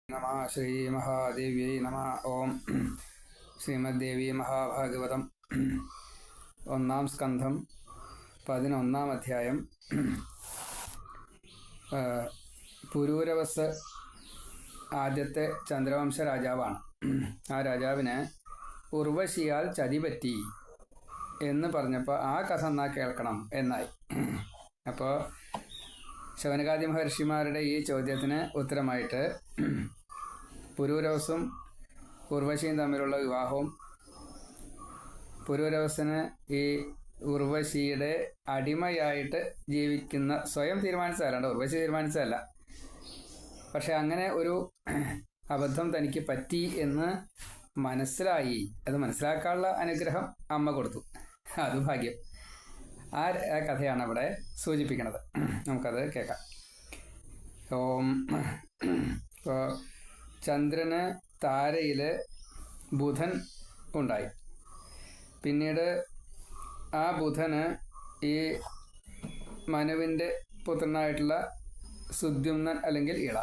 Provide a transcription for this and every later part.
നമ ശ്രീ മഹാദേവ്യൈ നമ. ഓം ശ്രീമദ്ദേവി മഹാഭാഗവതം 1-ാം സ്കന്ധം 11-ാം അധ്യായം. പുരൂരവസ് ആദ്യത്തെ ചന്ദ്രവംശ രാജാവാണ്. ആ രാജാവിന് ഉർവശിയാൽ ചതിപറ്റി എന്ന് പറഞ്ഞപ്പോൾ ആ കഥ എന്നാ കേൾക്കണം എന്നായി. അപ്പോൾ ശൗനകാദി മഹർഷിമാരുടെ ഈ ചോദ്യത്തിന് ഉത്തരമായിട്ട് പുരൂരവസും ഉർവശിയും തമ്മിലുള്ള വിവാഹവും, പുരൂരവസിന് ഈ ഉർവശിയുടെ അടിമയായിട്ട് ജീവിക്കുന്ന സ്വയം തീരുമാനിച്ചതല്ല, ഉർവശി തീരുമാനിച്ചതല്ല, പക്ഷെ അങ്ങനെ ഒരു അബദ്ധം തനിക്ക് പറ്റി എന്ന് മനസ്സിലായി. അത് മനസ്സിലാക്കാനുള്ള അനുഗ്രഹം അമ്മ കൊടുത്തു. അത് ഭാഗ്യം. ആ കഥയാണ് അവിടെ സൂചിപ്പിക്കുന്നത്. നമുക്കത് കേൾക്കാം. ഓം. ഇപ്പോൾ ചന്ദ്രന് താരയിൽ ബുധൻ ഉണ്ടായി. പിന്നീട് ആ ബുധന് ഈ മനുവിൻ്റെ പുത്രനായിട്ടുള്ള സുദ്യുമ്നൻ അല്ലെങ്കിൽ ഇള,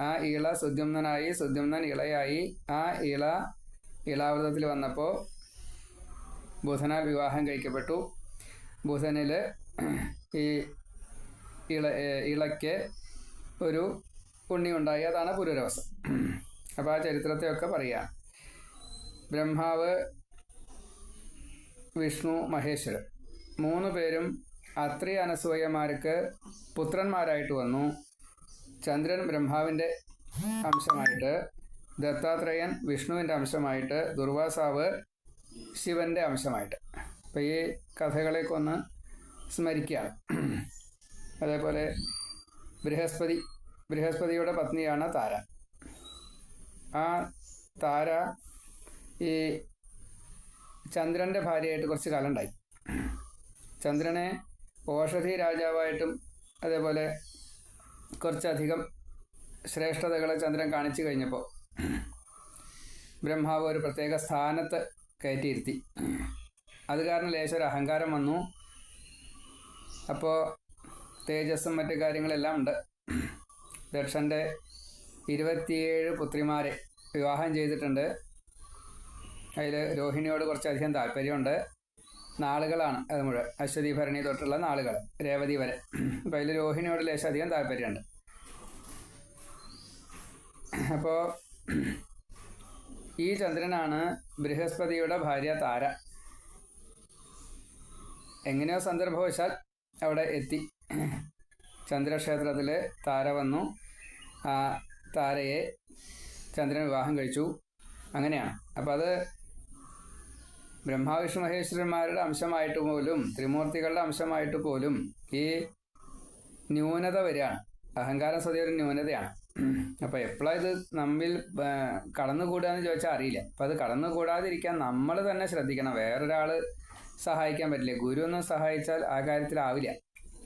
ആ ഇള സുദ്യുമ്നനായി, സുദ്യുമ്നൻ ഇളയായി. ആ ഇളാവൃതത്തിൽ വന്നപ്പോൾ ബുധനാൽ വിവാഹം കഴിക്കപ്പെട്ടു. ബുധനിൽ ഈ ഇളയ്ക്ക് ഒരു ഉണ്ണി ഉണ്ടായി. അതാണ് പുരൂരവസ്. അപ്പോൾ ആ ചരിത്രത്തെയൊക്കെ പറയാം. ബ്രഹ്മാവ്, വിഷ്ണു, മഹേശ്വരൻ 3 പേരും അത്രി അനസൂയമാർക്ക് പുത്രന്മാരായിട്ട് വന്നു. ചന്ദ്രൻ ബ്രഹ്മാവിൻ്റെ അംശമായിട്ട്, ദത്താത്രേയൻ വിഷ്ണുവിൻ്റെ അംശമായിട്ട്, ദുർവാസാവ് ശിവൻ്റെ അംശമായിട്ട്. അപ്പോൾ ഈ കഥകളെയൊക്കെ ഒന്ന് സ്മരിക്കുകയാണ്. അതേപോലെ ബൃഹസ്പതിയുടെ പത്നിയാണ് താര. ആ താര ഈ ചന്ദ്രൻ്റെ ഭാര്യയായിട്ട് കുറച്ച് കാലം ഉണ്ടായി. ചന്ദ്രനെ ഓഷധി രാജാവായിട്ടും അതേപോലെ കുറച്ചധികം ശ്രേഷ്ഠതകളെ ചന്ദ്രൻ കാണിച്ചു കഴിഞ്ഞപ്പോൾ ബ്രഹ്മാവ് ഒരു പ്രത്യേക സ്ഥാനത്ത് കയറ്റിയിരുത്തി. അത് കാരണം ലേശൊരു അഹങ്കാരം വന്നു. അപ്പോൾ തേജസ്സും മറ്റു കാര്യങ്ങളെല്ലാം ഉണ്ട്. ദക്ഷൻ്റെ 27 പുത്രിമാരെ വിവാഹം ചെയ്തിട്ടുണ്ട്. അതിൽ രോഹിണിയോട് കുറച്ചധികം താല്പര്യമുണ്ട്. നാളുകളാണ് അത് മുഴുവൻ, അശ്വതി ഭരണി തൊട്ടുള്ള നാളുകൾ, രേവതി വരെ. അപ്പോൾ അതിൽ രോഹിണിയോട് ലേശധികം താല്പര്യമുണ്ട്. അപ്പോൾ ഈ ചന്ദ്രനാണ് ബൃഹസ്പതിയുടെ ഭാര്യ താര. എങ്ങനെയോ സന്ദർഭവശാൽ അവിടെ എത്തി. ചന്ദ്രക്ഷേത്രത്തിൽ താര വന്നു. ആ താരയെ ചന്ദ്രൻ വിവാഹം കഴിച്ചു. അങ്ങനെയാണ്. അപ്പം അത് ബ്രഹ്മാവിഷ്ണു മഹേശ്വരന്മാരുടെ അംശമായിട്ട് പോലും, ത്രിമൂർത്തികളുടെ അംശമായിട്ട് പോലും ഈ ന്യൂനത വരികയാണ്. അഹങ്കാരം സ്വതേ ഒരു ന്യൂനതയാണ്. അപ്പോൾ എപ്പോഴാണ് ഇത് നമ്മിൽ കടന്നുകൂടുക എന്ന് ചോദിച്ചാൽ അറിയില്ല. അപ്പം അത് കടന്നുകൂടാതിരിക്കാൻ നമ്മൾ തന്നെ ശ്രദ്ധിക്കണം. വേറൊരാൾ സഹായിക്കാൻ പറ്റില്ല. ഗുരു ഒന്നും സഹായിച്ചാൽ ആ കാര്യത്തിലാവില്ല.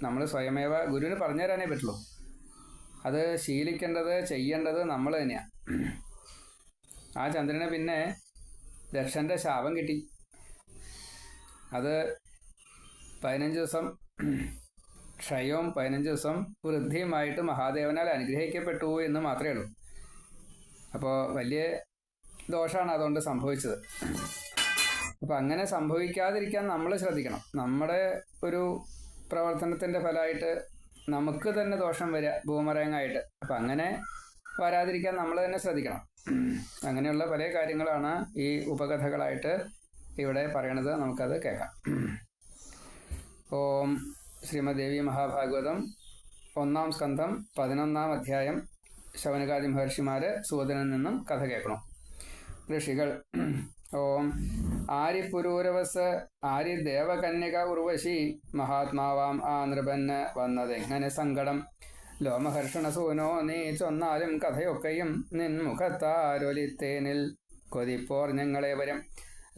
നമ്മൾ സ്വയമേവ ഗുരുവിന് പറഞ്ഞു തരാനേ പറ്റുള്ളൂ. അത് ശീലിക്കേണ്ടത്, ചെയ്യേണ്ടത് നമ്മൾ തന്നെയാണ്. ആ ചന്ദ്രന് പിന്നെ ദക്ഷൻ്റെ ശാപം കിട്ടി. അത് 15 ദിവസം ക്ഷയവും 15 ദിവസം വൃദ്ധിയുമായിട്ട് മഹാദേവനാൽ അനുഗ്രഹിക്കപ്പെട്ടു എന്ന് മാത്രമേ ഉള്ളൂ. അപ്പോൾ വലിയ ദോഷമാണ് അതുകൊണ്ട് സംഭവിച്ചത്. അപ്പം അങ്ങനെ സംഭവിക്കാതിരിക്കാൻ നമ്മൾ ശ്രദ്ധിക്കണം. നമ്മുടെ ഒരു പ്രവർത്തനത്തിൻ്റെ ഫലമായിട്ട് നമുക്ക് തന്നെ ദോഷം വരിക, ബൂമറാങ്ങായിട്ട്. അപ്പം അങ്ങനെ വരാതിരിക്കാൻ നമ്മൾ തന്നെ ശ്രദ്ധിക്കണം. അങ്ങനെയുള്ള പല കാര്യങ്ങളാണ് ഈ ഉപകഥകളായിട്ട് ഇവിടെ പറയണത്. നമുക്കത് കേൾക്കാം. ഓം. ശ്രീമദ്ദേവി മഹാഭാഗവതം 1-ാം സ്കന്ധം 11-ാം അധ്യായം. ശൗനകാദി മഹർഷിമാർ സൂതനിൽ നിന്നും കഥ കേൾക്കണം. ഋഷികൾ. ഓം. ആര്യപുരൂരവസ് ആര്യദേവകന്യക ഉർവശി മഹാത്മാവാം ആ നൃപന് വന്നതെങ്ങനെ സങ്കടം. ലോമഹർഷണസൂനോ നീ ചൊന്നാലും കഥയൊക്കെയും നിൻ മുഖത്താരൊലിത്തേനിൽ കൊതിപ്പോർ ഞങ്ങളെ വരും.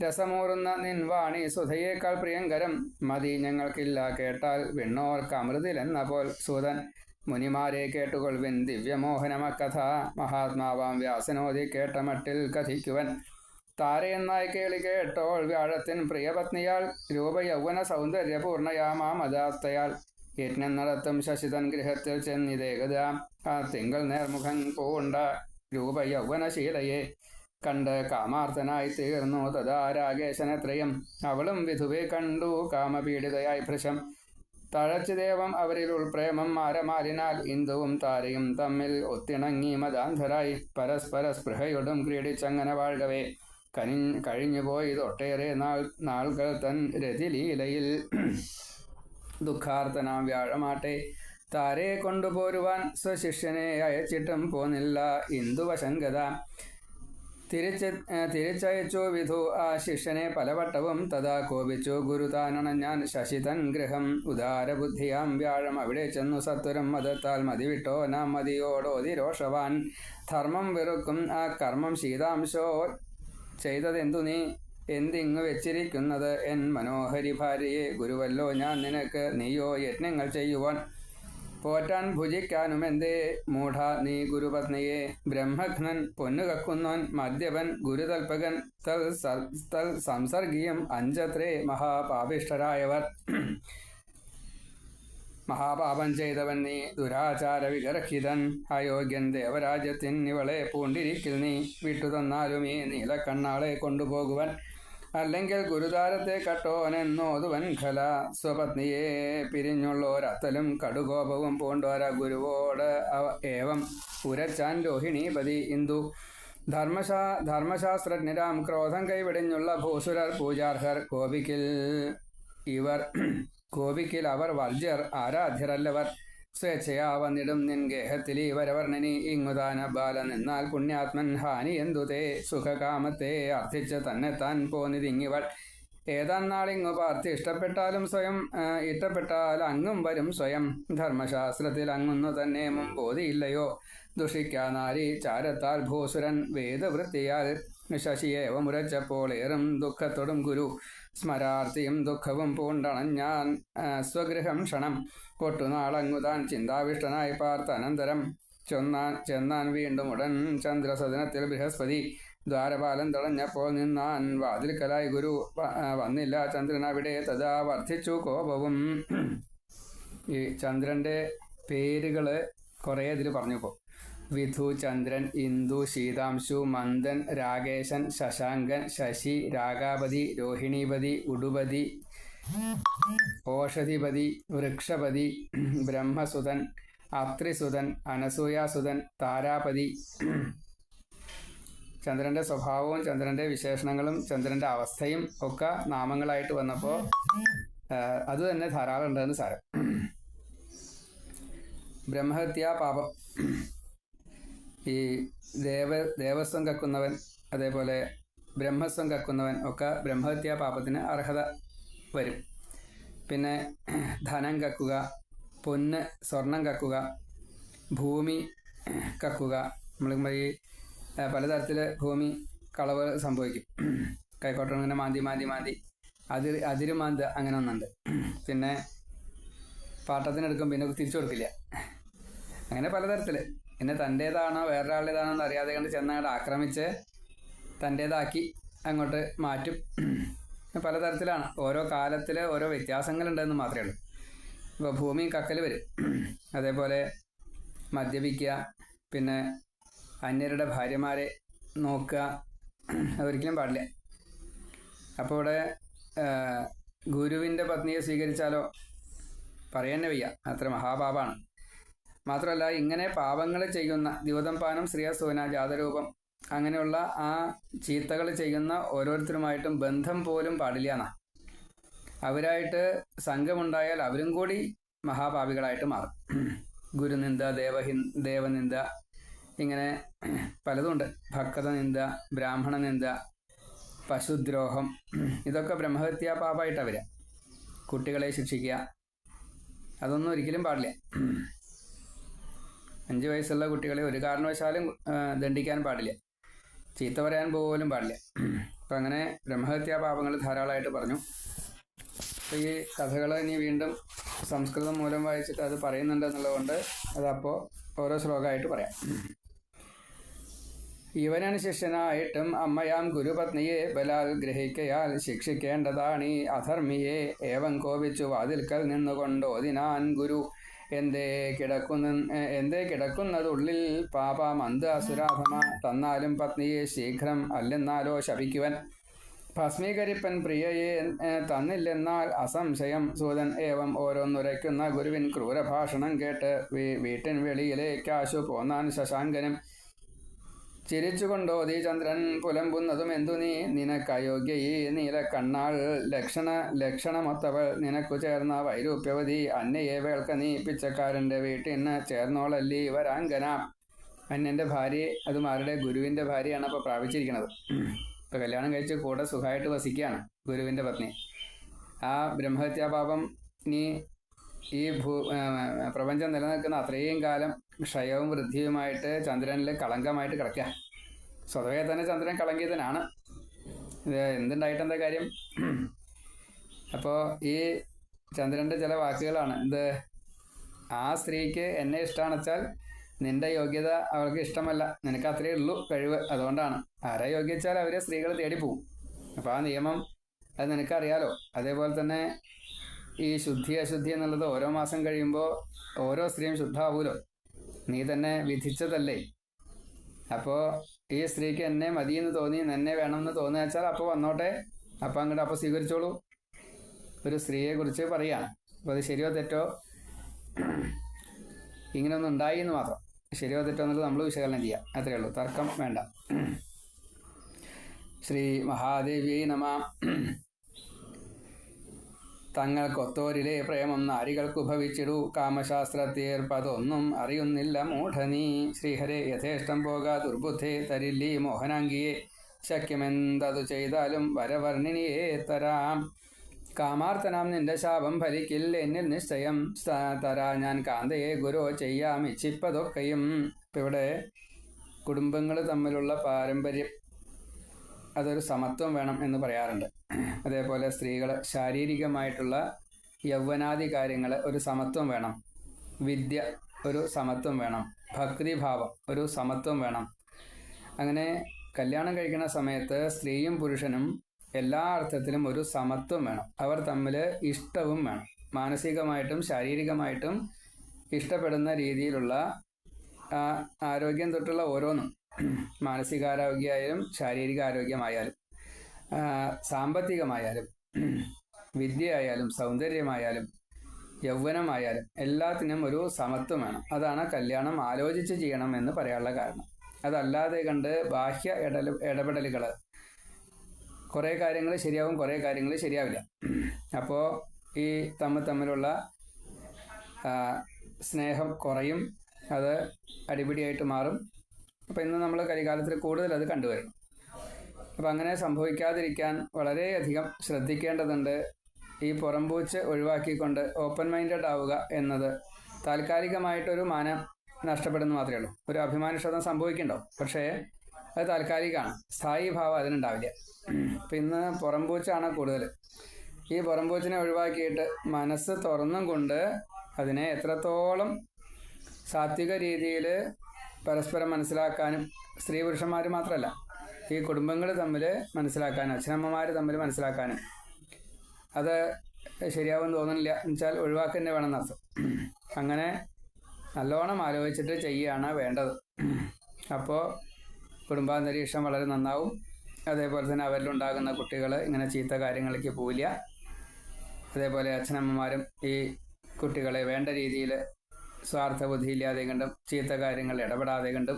രസമൂറുന്ന നിൻ വാണി സുധയേക്കാൾ പ്രിയങ്കരം മതി ഞങ്ങൾക്കില്ല കേട്ടാൽ വിണ്ണോർക്ക് അമൃതിലെന്ന പോൽ. സൂതൻ. മുനിമാരെ കേട്ടുകൊള്ളുവിൻ ദിവ്യമോഹനമക്കഥ. മഹാത്മാവാം വ്യാസനോദി കേട്ട മട്ടിൽ കഥിക്കുവൻ. താരയെന്നായി കേളി കേട്ടോൾ വ്യാഴത്തിൻ പ്രിയപത്നിയാൽ രൂപയൗവന സൗന്ദര്യപൂർണയാമാമദാസ്തയാൽ യജ്ഞം നടത്തും ശശിതൻ ഗൃഹത്തിൽ ചെന്നിതേകത ആ തിങ്കൾ നേർമുഖൻ പൂണ്ട രൂപ യൗവനശീലയെ കണ്ട് കാമാർത്ഥനായി തീർന്നു തഥാ രാഗേശനത്രയം. അവളും വിധുവെ കണ്ടു കാമപീഡിതയായി ഭൃശം. തഴച്ചു ദേവം അവരിൽ ഉൾപ്രേമം മാരമാലിനാൽ ഇന്ദുവും താരയും തമ്മിൽ ഒത്തിണങ്ങി മതാന്ധരായി പരസ്പര സ്പൃഹയോടും ക്രീഡിച്ചങ്ങനെ വാഴവേ കഴിഞ്ഞുപോയി തൊട്ടേറെ നാളുകൾ തൻ രതിലീലയിൽ. ദുഃഖാർത്ഥനാം വ്യാഴമാട്ടെ താരയെ കൊണ്ടുപോരുവാൻ സ്വശിഷ്യനെ അയച്ചിട്ടും പോന്നില്ല ഇന്ദുവശങ്കത. തിരിച്ചയച്ചു വിധു ആ ശിഷ്യനെ പലവട്ടവും. തഥാ കോപിച്ചു ഗുരു താനണഞ്ഞാൻ ശശിതൻ ഗൃഹം. ഉദാരബുദ്ധിയാം വ്യാഴം അവിടെ ചെന്നു സത്വരം മതത്താൽ മതിവിട്ടോ നാം മതിയോടോതിരോഷവാൻ. ധർമ്മം വെറുക്കും ആ കർമ്മം ശീതാംശോ ചെയ്തതെന്തു നീ എന്തിങ്ങു വെച്ചിരിക്കുന്നത് എൻ മനോഹരി ഭാര്യയെ. ഗുരുവല്ലോ ഞാൻ നിനക്ക്, നീയോ യജ്ഞങ്ങൾ ചെയ്യുവാൻ പോറ്റാൻ ഭുജിക്കാനുമെന്തേ മൂഢ നീ ഗുരുപത്നിയെ. ബ്രഹ്മഘ്നൻ പൊന്നുകക്കുന്നവൻ മദ്യപൻ ഗുരുതൽപകൻ തൽ സംസർഗീയം അഞ്ചത്രേ മഹാപാപിഷ്ഠരായവർ. മഹാപാപം ചെയ്തവൻ നീ ദുരാചാര വിഗർഹിതൻ. അയോഗ്യൻ ദേവരാജ്യത്തിൻ ഇവളെ പൂണ്ടിരിക്കിൽ നീ. വിട്ടുതന്നാലും ഈ നീലക്കണ്ണാളെ കൊണ്ടുപോകുവൻ, അല്ലെങ്കിൽ ഗുരുതാരത്തെ കട്ടോനെന്നോതുവൻ ഖല. സ്വപത്നിയെ പിരിഞ്ഞുള്ളോരത്തലും കടുകോപവും പൂണ്ടോര ഗുരുവോട് ഏവം ഉരച്ചാൻ രോഹിണീപതി ഇന്ദു. ധർമ്മശാസ്ത്രജ്ഞരാം ക്രോധം കൈവിടിഞ്ഞുള്ള ഭൂസുരർ പൂജാർഹർ. കോപിക്കിൽ അവർ വർജ്യർ ആരാധ്യരല്ലവർ. സ്വേച്ഛയാ വന്നിടും നിൻ ഗേഹത്തിലീ വരവർണ്ണനി. ഇങ്ങുതാന ബാല നിന്നാൽ പുണ്യാത്മൻ ഹാനി എന്തുതേ. സുഖകാമത്തെ അർത്ഥിച്ച് തന്നെത്താൻ പോന്നിതിങ്ങിവൾ. ഏതാൻ നാളിങ്ങു പാർത്തി ഇഷ്ടപ്പെട്ടാലും സ്വയം ഇഷ്ടപ്പെട്ടാൽ അങ്ങും വരും സ്വയം. ധർമ്മശാസ്ത്രത്തിൽ അങ്ങുന്നു തന്നെ മുമ്പോതിയില്ലയോ. ദുഷിക്കാനാരി ചാരത്താൽ ഭൂസുരൻ വേദവൃത്തിയാൽ. ശശിയേവമുരച്ചപ്പോൾ ഏറും ദുഃഖത്തോടും ഗുരു. സ്മരാർത്തിയും ദുഃഖവും പൂണ്ടണഞ്ഞാൻ സ്വഗൃഹം ക്ഷണം. ഒട്ടുനാളങ്ങുതാൻ ചിന്താവിഷ്ടനായി പാർത്തനന്തരം ചെന്നാൻ വീണ്ടും ഉടൻ ചന്ദ്രസദനത്തിൽ ബൃഹസ്പതി. ദ്വാരപാലം തടഞ്ഞപ്പോൾ നിന്നാൻ വാതിൽക്കലായി ഗുരു. വന്നില്ല ചന്ദ്രൻ അവിടെ. തഥാ വർദ്ധിച്ചു കോപവും. ഈ ചന്ദ്രൻ്റെ പേരുകൾ കുറേ ഇതിൽ പറഞ്ഞപ്പോൾ വിധു, ചന്ദ്രൻ, ഇന്ദു, ശീതാംശു, മന്ദൻ, രാഗേശൻ, ശശാങ്കൻ, ശശി, രാഗാപതി, രോഹിണീപതി, ഉടുപതി, ഓഷധിപതി, വൃക്ഷപതി, ബ്രഹ്മസുതൻ, അത്രിസുതൻ, അനസൂയാസുതൻ, താരാപതി. ചന്ദ്രൻ്റെ സ്വഭാവവും ചന്ദ്രൻ്റെ വിശേഷണങ്ങളും ചന്ദ്രൻ്റെ അവസ്ഥയും ഒക്കെ നാമങ്ങളായിട്ട് വന്നപ്പോൾ അത് തന്നെ ധാരാളം ഉണ്ടെന്ന് സാരം. ബ്രഹ്മഹത്യാ പാപം. ഈ ദേവസ്വം കക്കുന്നവൻ അതേപോലെ ബ്രഹ്മസ്വം കക്കുന്നവൻ ഒക്കെ ബ്രഹ്മഹത്യാ പാപത്തിന് അർഹത വരും. പിന്നെ ധനം കക്കുക, പൊന്ന് സ്വർണം കക്കുക, ഭൂമി കക്കുക. നമ്മൾ ഈ പലതരത്തിൽ ഭൂമി കളവ് സംഭവിക്കും. കൈക്കോട്ടം ഇങ്ങനെ മാന്തി അതിരുമാന്ത് അങ്ങനെ ഒന്നുണ്ട്. പിന്നെ പാട്ടത്തിനെടുക്കും, പിന്നെ തിരിച്ചു കൊടുക്കില്ല. അങ്ങനെ പലതരത്തിൽ. പിന്നെ തൻ്റേതാണോ വേറൊരാളുടേതാണോ എന്ന് അറിയാതെ കണ്ട് ചെന്നങ്ങോട്ട് ആക്രമിച്ച് തൻ്റേതാക്കി അങ്ങോട്ട് മാറ്റും. പലതരത്തിലാണ്. ഓരോ കാലത്തിൽ ഓരോ വ്യത്യാസങ്ങളുണ്ടെന്ന് മാത്രമേ ഉള്ളൂ. ഇപ്പോൾ ഭൂമി കക്കൽ വരും. അതേപോലെ മദ്യപിക്കുക, പിന്നെ അന്യരുടെ ഭാര്യമാരെ നോക്കുക, അതൊരിക്കലും പാടില്ല. അപ്പോൾ ഇവിടെ ഗുരുവിൻ്റെ പത്നിയെ സ്വീകരിച്ചാലോ പറയാൻ വയ്യ, അത്ര മഹാപാപാണ്. മാത്രമല്ല ഇങ്ങനെ പാപങ്ങൾ ചെയ്യുന്ന ദ്യൂതം പാനം ശ്രീയസൂന ജാതരൂപം അങ്ങനെയുള്ള ആ ചീത്തകൾ ചെയ്യുന്ന ഓരോരുത്തരുമായിട്ടും ബന്ധം പോലും പാടില്ല എന്നാണ്. അവരായിട്ട് സംഘമുണ്ടായാൽ അവരും കൂടി മഹാപാപികളായിട്ട് മാറും. ഗുരുനിന്ദ, ദേവനിന്ദ, ഇങ്ങനെ പലതുണ്ട്. ഭക്ത നിന്ദ, ബ്രാഹ്മണ നിന്ദ, പശുദ്രോഹം, ഇതൊക്കെ ബ്രഹ്മഹത്യാ പാപമായിട്ടാണ് വരിക. കുട്ടികളെ ശിക്ഷിക്കുക, അതൊന്നും ഒരിക്കലും പാടില്ല. 5 വയസ്സുള്ള കുട്ടികളെ ഒരു കാരണവശാലും ദണ്ഡിക്കാൻ പാടില്ല, ചീത്ത പറയാൻ പോലും പാടില്ല. അപ്പം അങ്ങനെ ബ്രഹ്മഹത്യാ പാപങ്ങൾ ധാരാളമായിട്ട് പറഞ്ഞു. അപ്പോൾ ഈ കഥകൾ ഇനി വീണ്ടും സംസ്കൃതം മൂലം വായിച്ചിട്ട് അത് പറയുന്നുണ്ട് എന്നുള്ളതുകൊണ്ട് അതപ്പോൾ ഓരോ ശ്ലോകമായിട്ട് പറയാം. ഇവനൻ ശിഷ്യനായിട്ടും അമ്മയാം ഗുരുപത്നിയെ ബലാൽ ഗ്രഹിക്കയാൽ ശിക്ഷിക്കേണ്ടതാണീ അധർമ്മിയെ. ഏവം കോപിച്ചു വാതിൽക്കൽ നിന്നുകൊണ്ടോതിനാൻ ഗുരു, എന്തേ കിടക്കുന്നതുള്ളിൽ പാപമന്ത് അസുരാധമ. തന്നാലും പത്നിയെ ശീഘ്രം, അല്ലെന്നാലോ ശപിക്കുവൻ. ഭസ്മീകരിപ്പൻ പ്രിയയെ തന്നില്ലെന്നാൽ അസംശയം. സൂതൻ ഏവം ഓരോന്നുരയ്ക്കുന്ന ഗുരുവിൻ ക്രൂരഭാഷണം കേട്ട് വീട്ടിൻ വെളിയിലേക്കാശു പോന്നാൻ ശശാങ്കനും. ചിരിച്ചുകൊണ്ടോതി ചന്ദ്രൻ പുലമ്പുന്നതും എന്തു നീ, നിനക്കയോഗ്യ ഈ നീലക്കണ്ണാൾ ലക്ഷണമൊത്തവൾ, നിനക്കു ചേർന്ന വൈരൂപ്യവതി. അന്നയെ വേൾക്ക നീ പിച്ചക്കാരൻ്റെ വീട്ടിന് ചേർന്നോളല്ലി വരാങ്കന. അന്യൻ്റെ ഭാര്യയെ, അതും ആരുടെ? ഗുരുവിൻ്റെ ഭാര്യയാണ് അപ്പോൾ പ്രാപിച്ചിരിക്കുന്നത്. ഇപ്പോൾ കല്യാണം കഴിച്ച് കൂടെ സുഖമായിട്ട് വസിക്കുകയാണ് ഗുരുവിൻ്റെ പത്നി. ആ ബ്രഹ്മഹത്യാപാപം നീ ഈ പ്രപഞ്ചം നിലനിൽക്കുന്ന അത്രയും കാലം ക്ഷയവും വൃദ്ധിയുമായിട്ട് ചന്ദ്രനിൽ കളങ്കമായിട്ട് കിടക്കുക. സ്വതവേ തന്നെ ചന്ദ്രൻ കളങ്കിതനാണ്. ഇത് എന്തുണ്ടായിട്ടെന്താ കാര്യം? അപ്പോൾ ഈ ചന്ദ്രൻ്റെ ചില വാക്കുകളാണ് ഇത്. ആ സ്ത്രീക്ക് എന്നെ ഇഷ്ടമാണെന്ന് വെച്ചാൽ നിന്റെ യോഗ്യത അവൾക്ക് ഇഷ്ടമല്ല, നിനക്ക് അത്രയേ ഉള്ളൂ കഴിവ്, അതുകൊണ്ടാണ്. ആരെ യോഗ്യിച്ചാൽ അവരെ സ്ത്രീകൾ തേടിപ്പോവും. അപ്പോൾ ആ നിയമം അത് നിനക്കറിയാലോ. അതേപോലെ തന്നെ ഈ ശുദ്ധി അശുദ്ധി എന്നുള്ളത് ഓരോ മാസം കഴിയുമ്പോൾ ഓരോ സ്ത്രീയും ശുദ്ധമാവുമല്ലോ. നീ തന്നെ വിധിച്ചതല്ലേ. അപ്പോൾ ഈ സ്ത്രീക്ക് എന്നെ മതിയെന്ന് തോന്നി, എന്നെ വേണമെന്ന് തോന്നുക വെച്ചാൽ അപ്പോൾ വന്നോട്ടെ, അപ്പോൾ സ്വീകരിച്ചോളൂ. ഒരു സ്ത്രീയെക്കുറിച്ച് പറയുകയാണ്. അപ്പോൾ അത് ശരിയോ തെറ്റോ, ഇങ്ങനെയൊന്നും ഉണ്ടായി എന്ന് മാത്രം. ശരിയോ തെറ്റോ എന്നുള്ളത് നമ്മൾ വിശകലനം ചെയ്യാം, അത്രയേ ഉള്ളൂ. തർക്കം വേണ്ട. ശ്രീ മഹാദേവി നമ. തങ്ങൾക്കൊത്തോരിലെ പ്രേമം നാരികൾക്കു ഭവിച്ചിടൂ, കാമശാസ്ത്രത്തേർപ്പതൊന്നും അറിയുന്നില്ല മൂഢനീ. ശ്രീഹരെ യഥേഷ്ടം പോകാ ദുർബുദ്ധേ, തരില്ലീ മോഹനാംഗിയെ. ശക്യമെന്തതു ചെയ്താലും വരവർണ്ണിനിയെ തരാം. കാമാർത്തനാം നിന്റെ ശാപം ഫലിക്കിൽ എന്നിൽ നിശ്ചയം. തരാ ഞാൻ കാന്തയെ ഗുരോ ചെയ്യാം ഇച്ഛിപ്പതൊക്കെയും. ഇപ്പം ഇവിടെ കുടുംബങ്ങൾ തമ്മിലുള്ള പാരമ്പര്യം, അതൊരു സമത്വം വേണം എന്ന് പറയാറുണ്ട്. അതേപോലെ സ്ത്രീകൾ ശാരീരികമായിട്ടുള്ള യൗവനാദി കാര്യങ്ങൾ ഒരു സമത്വം വേണം. വിദ്യ ഒരു സമത്വം വേണം. ഭക്തിഭാവം ഒരു സമത്വം വേണം. അങ്ങനെ കല്യാണം കഴിക്കുന്ന സമയത്ത് സ്ത്രീയും പുരുഷനും എല്ലാ അർത്ഥത്തിലും ഒരു സമത്വം വേണം. അവർ തമ്മിൽ ഇഷ്ടവും വേണം. മാനസികമായിട്ടും ശാരീരികമായിട്ടും ഇഷ്ടപ്പെടുന്ന രീതിയിലുള്ള ആരോഗ്യം തൊട്ടുള്ള ഓരോന്നും, മാനസികാരോഗ്യമായാലും ശാരീരിക ആരോഗ്യമായാലും സാമ്പത്തികമായാലും വിദ്യയായാലും സൗന്ദര്യമായാലും യൗവനമായാലും എല്ലാത്തിനും ഒരു സമത്വം വേണം. അതാണ് കല്യാണം ആലോചിച്ച് ചെയ്യണം എന്ന് പറയാനുള്ള കാരണം. അതല്ലാതെ കണ്ട് ബാഹ്യ ഇടപെടലുകൾ, കുറേ കാര്യങ്ങൾ ശരിയാവും, കുറേ കാര്യങ്ങൾ ശരിയാവില്ല. അപ്പോൾ ഈ തമ്മിലുള്ള സ്നേഹം കുറയും, അത് അടിപിടിയായിട്ട് മാറും. അപ്പോൾ ഇന്ന് നമ്മൾ കലികാലത്തിൽ കൂടുതൽ അത് കണ്ടുവരും. അപ്പം അങ്ങനെ സംഭവിക്കാതിരിക്കാൻ വളരെയധികം ശ്രദ്ധിക്കേണ്ടതുണ്ട്. ഈ പുറംപൂച്ച് ഒഴിവാക്കിക്കൊണ്ട് ഓപ്പൺ മൈൻഡഡ് ആവുക എന്നത് താൽക്കാലികമായിട്ടൊരു മാനം നഷ്ടപ്പെടുന്നു മാത്രമേ ഉള്ളൂ. ഒരു അഭിമാനക്ഷതം സംഭവിക്കുന്നുണ്ടാവും, പക്ഷേ അത് താൽക്കാലികമാണ്. സ്ഥായി ഭാവം അതിനുണ്ടാവില്ല. അപ്പം ഇന്ന് പുറംപൂച്ചാണ് കൂടുതൽ. ഈ പുറംപൂച്ചിനെ ഒഴിവാക്കിയിട്ട് മനസ്സ് തുറന്നും കൊണ്ട് അതിനെ എത്രത്തോളം സാത്വിക രീതിയിൽ പരസ്പരം മനസ്സിലാക്കാനും, സ്ത്രീ പുരുഷന്മാർ മാത്രമല്ല, ഈ കുടുംബങ്ങൾ തമ്മിൽ മനസ്സിലാക്കാനും, അച്ഛനമ്മമാർ തമ്മിൽ മനസ്സിലാക്കാനും, അത് ശരിയാവുമെന്ന് തോന്നുന്നില്ല എന്നുവെച്ചാൽ ഒഴിവാക്കുക തന്നെ വേണമെന്നർത്ഥം. അങ്ങനെ നല്ലോണം ആലോചിച്ചിട്ട് ചെയ്യുകയാണ് വേണ്ടത്. അപ്പോൾ കുടുംബാന്തരീക്ഷം വളരെ നന്നാവും. അതേപോലെ തന്നെ അവരിലുണ്ടാകുന്ന കുട്ടികൾ ഇങ്ങനെ ചീത്ത കാര്യങ്ങളിലേക്ക് പോവില്ല. അതേപോലെ അച്ഛനമ്മമാരും ഈ കുട്ടികളെ വേണ്ട രീതിയിൽ സ്വാർത്ഥ ബുദ്ധിയില്ലാതെ കണ്ടും ചീത്ത കാര്യങ്ങൾ ഇടപെടാതെ കണ്ടും,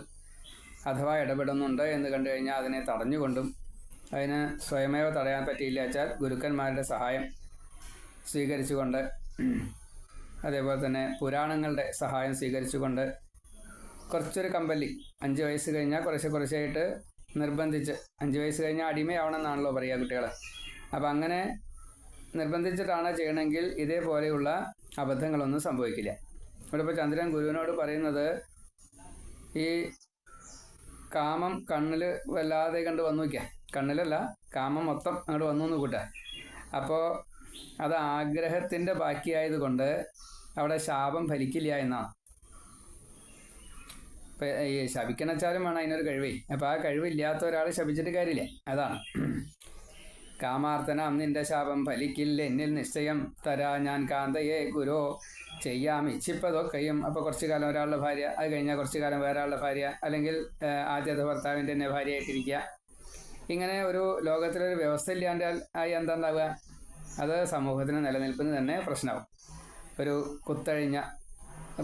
അഥവാ ഇടപെടുന്നുണ്ട് എന്ന് കണ്ടു കഴിഞ്ഞാൽ അതിനെ തടഞ്ഞുകൊണ്ടും, അതിന് സ്വയമേവ തടയാൻ പറ്റിയില്ല വെച്ചാൽ ഗുരുക്കന്മാരുടെ സഹായം സ്വീകരിച്ചുകൊണ്ട്, അതേപോലെ തന്നെ പുരാണങ്ങളുടെ സഹായം സ്വീകരിച്ചുകൊണ്ട് കുറച്ചൊരു കമ്പല്ലി, 5 വയസ്സ് കഴിഞ്ഞാൽ കുറച്ചായിട്ട് നിർബന്ധിച്ച്, 5 വയസ്സ് കഴിഞ്ഞാൽ അടിമയാവണമെന്നാണല്ലോ പറയുക കുട്ടികൾ. അപ്പം അങ്ങനെ നിർബന്ധിച്ചിട്ടാണ് ചെയ്യണമെങ്കിൽ ഇതേപോലെയുള്ള അബദ്ധങ്ങളൊന്നും സംഭവിക്കില്ല. ഇവിടെ ഇപ്പോൾ ചന്ദ്രൻ ഗുരുവിനോട് പറയുന്നത്, ഈ കാമം കണ്ണിൽ വല്ലാതെ കണ്ട് വന്നു വയ്ക്കുക, കണ്ണിലല്ല കാമം മൊത്തം അങ്ങോട്ട് വന്നു എന്ന് കൂട്ടുക. അപ്പോൾ അത് ആഗ്രഹത്തിൻ്റെ ബാക്കിയായതുകൊണ്ട് അവിടെ ശാപം ഫലിക്കില്ല എന്നാണ്. ഇപ്പം ഈ ശപിക്കണച്ചാലും വേണം അതിനൊരു കഴിവേ. അപ്പം ആ കഴിവില്ലാത്ത ഒരാൾ ശപിച്ചിട്ട് കാര്യമില്ല. അതാണ് കാമാർത്തനാം നിന്റെ ശാപം ഫലിക്കില്ല എന്നിൽ നിശ്ചയം തരാ ഞാൻ കാന്തയെ ഗുരോ ചെയ്യാം ഇച്ഛിപ്പതൊക്കെയും. അപ്പോൾ കുറച്ചു കാലം ഒരാളുടെ ഭാര്യ, അത് കഴിഞ്ഞാൽ കുറച്ചു കാലം വേറെ ആളുടെ ഭാര്യ, അല്ലെങ്കിൽ ആദ്യത്തെ ഭർത്താവിൻ്റെ തന്നെ ഭാര്യയായിട്ടിരിക്കുക. ഇങ്ങനെ ഒരു ലോകത്തിലൊരു വ്യവസ്ഥ ഇല്ലാണ്ട് ആയി എന്താ ഉണ്ടാവുക? അത് സമൂഹത്തിന് നിലനിൽപ്പിന് തന്നെ പ്രശ്നമാവും. ഒരു കുത്തഴിഞ്ഞ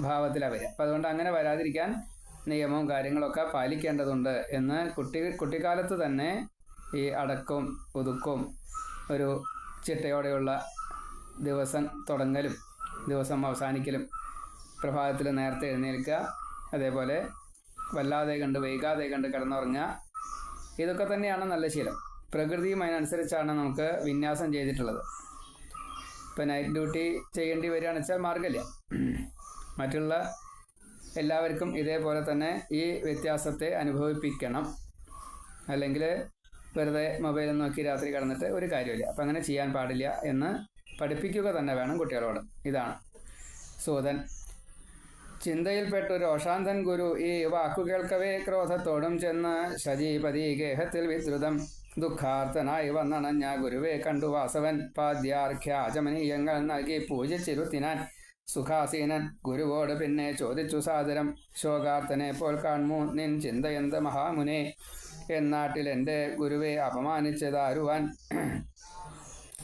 ഭാവത്തിലാണ് വരിക. അപ്പം അതുകൊണ്ട് അങ്ങനെ വരാതിരിക്കാൻ നിയമവും കാര്യങ്ങളൊക്കെ പാലിക്കേണ്ടതുണ്ട് എന്ന് കുട്ടിക്കാലത്ത് തന്നെ ഈ അടക്കവും ഒതുക്കവും ഒരു ചിട്ടയോടെയുള്ള ദിവസം തുടങ്ങലും ദിവസം അവസാനിക്കലും, പ്രഭാതത്തിൽ നേരത്തെ എഴുന്നേൽക്കുക, അതേപോലെ വല്ലാതെ കണ്ട് വൈകാതെ കണ്ട് കിടന്നുറങ്ങുക, ഇതൊക്കെ തന്നെയാണ് നല്ല ശീലം. പ്രകൃതിയും അതിനനുസരിച്ചാണ് നമുക്ക് വിന്യാസം ചെയ്തിട്ടുള്ളത്. ഇപ്പം നൈറ്റ് ഡ്യൂട്ടി ചെയ്യേണ്ടി വരികയാണെന്ന് വെച്ചാൽ മാർഗമില്ല. മറ്റുള്ള എല്ലാവർക്കും ഇതേപോലെ തന്നെ ഈ വ്യത്യാസത്തെ അനുഭവിപ്പിക്കണം. അല്ലെങ്കിൽ വെറുതെ മൊബൈൽ നോക്കി രാത്രി കിടന്നിട്ട് ഒരു കാര്യമില്ല. അപ്പം അങ്ങനെ ചെയ്യാൻ പാടില്ല എന്ന് പഠിപ്പിക്കുക തന്നെ വേണം കുട്ടികളോട്. ഇതാണ് സൂതൻ. ചിന്തയിൽപ്പെട്ടു രോഷാന്തൻ ഗുരു ഈ വാക്കു കേൾക്കവേ ക്രോധത്തോടും ചെന്ന് ശജീപതി ഗേഹത്തിൽ വിദ്രുതം ദുഃഖാർത്ഥനായി വന്നണഞ്ഞ ഗുരുവെ കണ്ടു വാസവൻ പാദ്യാർഘ്യാചമനീയങ്ങൾ നൽകി പൂജിച്ചിരുത്തിനാൻ സുഖാസീനൻ ഗുരുവോട് പിന്നെ ചോദിച്ചു സാദരം ശോകാർത്ഥനെ പോൽ കാൺമു നിൻ ചിന്തയെന്ത് മഹാമുനെ എന്നാട്ടിൽ എൻ്റെ ഗുരുവെ അപമാനിച്ചതാരുവാൻ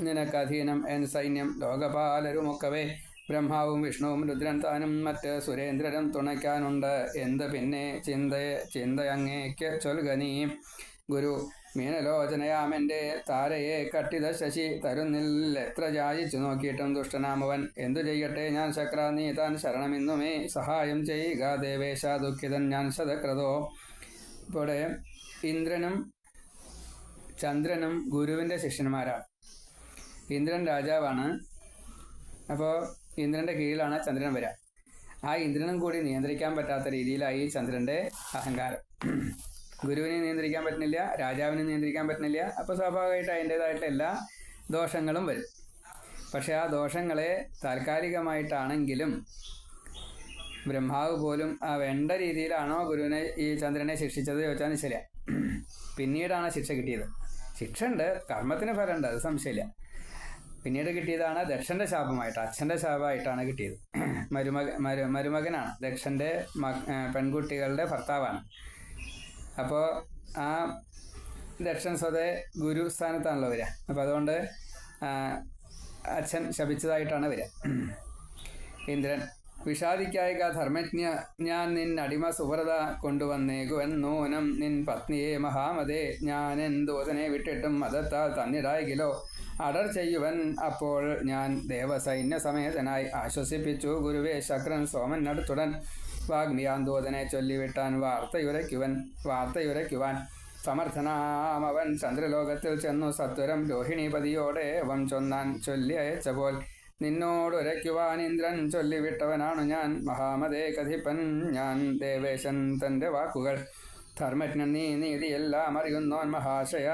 നിനക്കധീനം എൻ സൈന്യം ലോകപാലരുമൊക്കവേ ബ്രഹ്മാവും വിഷ്ണുവും രുദ്രൻ താനും മറ്റ് സുരേന്ദ്രനും തുണയ്ക്കാനുണ്ട് എന്ത് പിന്നെ ചിന്തയങ്ങേക്ക് ചൊൽകനീ ഗുരു മീനലോചനയാമെൻ്റെ താരയെ കട്ടിത ശശി തരുന്നില്ല എത്ര യാചിച്ചു നോക്കിയിട്ടും ദുഷ്ടനാമവൻ എന്തു ചെയ്യട്ടെ ഞാൻ ശക്ര നീ താൻ ശരണമിന്നുമേ സഹായം ചെയ്യുക ദേവേശ ദുഃഖിതൻ ഞാൻ ശതക്രതോ. ഇവിടെ ഇന്ദ്രനും ചന്ദ്രനും ഗുരുവിൻ്റെ ശിഷ്യന്മാരാണ്. ഇന്ദ്രൻ രാജാവാണ്. അപ്പോൾ ഇന്ദ്രൻ്റെ കീഴിലാണ് ചന്ദ്രൻ വരിക. ആ ഇന്ദ്രനും കൂടി നിയന്ത്രിക്കാൻ പറ്റാത്ത രീതിയിലായി ചന്ദ്രൻ്റെ അഹങ്കാരം. ഗുരുവിനെ നിയന്ത്രിക്കാൻ പറ്റുന്നില്ല, രാജാവിനെ നിയന്ത്രിക്കാൻ പറ്റുന്നില്ല. അപ്പോൾ സ്വാഭാവികമായിട്ട് അതിൻ്റേതായിട്ടുള്ള എല്ലാ ദോഷങ്ങളും വരും. പക്ഷെ ആ ദോഷങ്ങളെ താൽക്കാലികമായിട്ടാണെങ്കിലും ബ്രഹ്മാവ് പോലും ആ വേണ്ട രീതിയിലാണോ ഗുരുവിനെ ഈ ചന്ദ്രനെ ശിക്ഷിച്ചത് ചോദിച്ചാൽ ശരിയാ. പിന്നീടാണ് ശിക്ഷ കിട്ടിയത്. ശിക്ഷ ഉണ്ട്, കർമ്മത്തിന് ഫലമുണ്ട്, അത് സംശയമില്ല. പിന്നീട് കിട്ടിയതാണ് ദക്ഷൻ്റെ ശാപമായിട്ട്, അച്ഛൻ്റെ ശാപമായിട്ടാണ് കിട്ടിയത്. മരുമകനാണ്, ദക്ഷൻ്റെ പെൺകുട്ടികളുടെ ഭർത്താവാണ്. അപ്പോൾ ആ ദക്ഷൻ സ്വതേ ഗുരു സ്ഥാനത്താണല്ലോ വരിക. അപ്പോൾ അതുകൊണ്ട് അച്ഛൻ ശപിച്ചതായിട്ടാണ് വരിക. ഇന്ദ്രൻ വിഷാദിക്കായിക ധർമ്മജ്ഞ ഞാൻ നിൻ അടിമ സുവ്രത കൊണ്ടുവന്നേകുവൻ നൂനം നിൻ പത്നിയെ മഹാമതേ ഞാൻ ദൂതനെ വിട്ടിട്ടും മതത്താൽ തന്നിടായികിലോ അടർ ചെയ്യുവൻ. അപ്പോൾ ഞാൻ ദേവസൈന്യ സമേതനായി ആശ്വസിപ്പിച്ചു ഗുരുവേ ശക്രൻ സോമൻ അടുത്തുടൻ വാഗ്മിയാന്തോതനെ ചൊല്ലിവിട്ടാൻ വാർത്തയുരയ്ക്കുവാൻ സമർത്ഥനാമവൻ ചന്ദ്രലോകത്തിൽ ചെന്നു സത്വരം രോഹിണീപതിയോടെ അവൻ ചൊല്ലി അയച്ച പോൽ നിന്നോടുരയ്ക്കുവാൻ ഇന്ദ്രൻ ചൊല്ലിവിട്ടവനാണു ഞാൻ മഹാമതേ കഥിപ്പൻ ഞാൻ ദേവേശൻ തൻ്റെ വാക്കുകൾ ധർമ്മജ്ഞൻ നീ നീതിയെല്ലാം അറിയുന്നോൻ മഹാശയ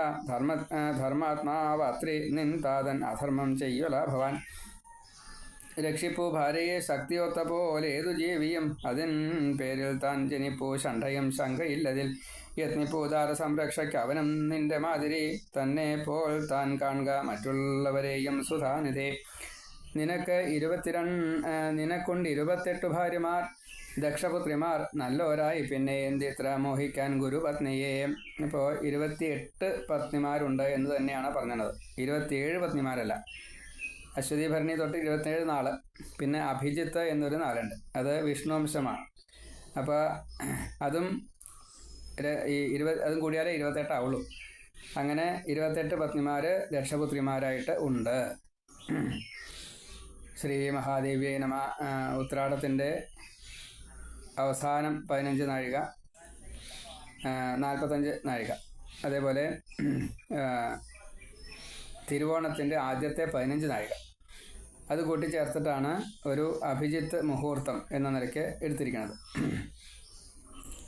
ധർമാത്മാവാത്രി നിൻ താതൻ അധർമ്മം ചെയ്യല ഭവാൻ രക്ഷിപ്പൂ ഭാര്യയെ ശക്തിയൊത്ത പോലേതു ജീവിയും അതിൻ പേരിൽ താൻ ജനിപ്പൂ ഷണ്ഠയും ശങ്കയില്ലതിൽ യത്നിപ്പൂ താര സംരക്ഷയ്ക്ക് അവനും നിന്റെ മാതിരി തന്നെ പോൽ താൻ കാണുക മറ്റുള്ളവരെയും സുധാനിധേ നിനക്കുണ്ട് 28 ഭാര്യമാർ ദക്ഷപുത്രിമാർ നല്ലോരായി പിന്നെ എന്തിത്ര മോഹിക്കാൻ ഗുരുപത്നിയെ. ഇപ്പോൾ 28 പത്നിമാരുണ്ട് എന്ന് തന്നെയാണ് പറഞ്ഞത്, 27 പത്നിമാരല്ല. അശ്വതി ഭരണി തൊട്ട് 27 നാള്. പിന്നെ അഭിജിത്ത് എന്നൊരു നാളുണ്ട്, അത് വിഷ്ണുവംശമാണ്. അപ്പോൾ അതും അതും കൂടിയാലേ 28 ആവുള്ളൂ. അങ്ങനെ 28 പത്നിമാർ ദക്ഷപുത്രിമാരായിട്ട് ഉണ്ട്. ശ്രീ മഹാദേവിയെ നമ. ഉത്രാടത്തിൻ്റെ അവസാനം 15 നാഴിക, 45 നാഴിക. അതേപോലെ തിരുവോണത്തിൻ്റെ ആദ്യത്തെ 15 നാഴിക. അത് കൂട്ടിച്ചേർത്തിട്ടാണ് ഒരു അഭിജിത്ത് മുഹൂർത്തം എന്ന നിലയ്ക്ക് എടുത്തിരിക്കുന്നത്.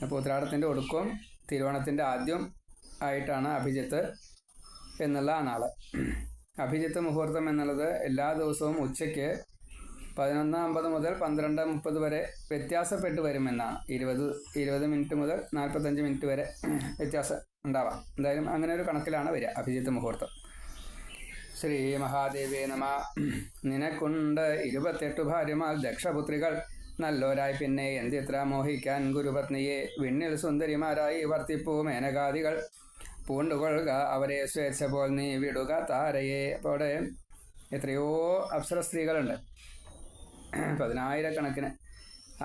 അപ്പോൾ ഉത്രാടത്തിൻ്റെ ഒടുക്കവും തിരുവോണത്തിൻ്റെ ആദ്യം ആയിട്ടാണ് അഭിജിത്ത് എന്നുള്ള ആ നാള്. അഭിജിത്ത് മുഹൂർത്തം എന്നുള്ളത് എല്ലാ ദിവസവും ഉച്ചയ്ക്ക് 11:50 മുതൽ 12:30 വരെ വ്യത്യാസപ്പെട്ട് വരുമെന്നാണ്. 20 മിനിറ്റ് മുതൽ 45 മിനിറ്റ് വരെ വ്യത്യാസം ഉണ്ടാവാം. എന്തായാലും അങ്ങനെ ഒരു കണക്കിലാണ് വരിക അഭിജിത്ത് മുഹൂർത്തം. ശ്രീ മഹാദേവേ നമ. നിനക്കുണ്ട് 28 ഭാര്യമാർ ദക്ഷപുത്രികൾ, നല്ലോരായി പിന്നെ എന്തിത്ര മോഹിക്കാൻ ഗുരുപത്നിയെ. വിണ്ണിൽ സുന്ദരിമാരായി വർത്തിപ്പൂ മേനകാദികൾ, പൂണ്ടുകൊള്ളുക അവരെ സ്വേച്ഛ പോൽ നീ വിടുക താരയെ. അപ്പോൾ അവിടെ എത്രയോ അപ്സര സ്ത്രീകളുണ്ട്, 10,000-കണക്കിന്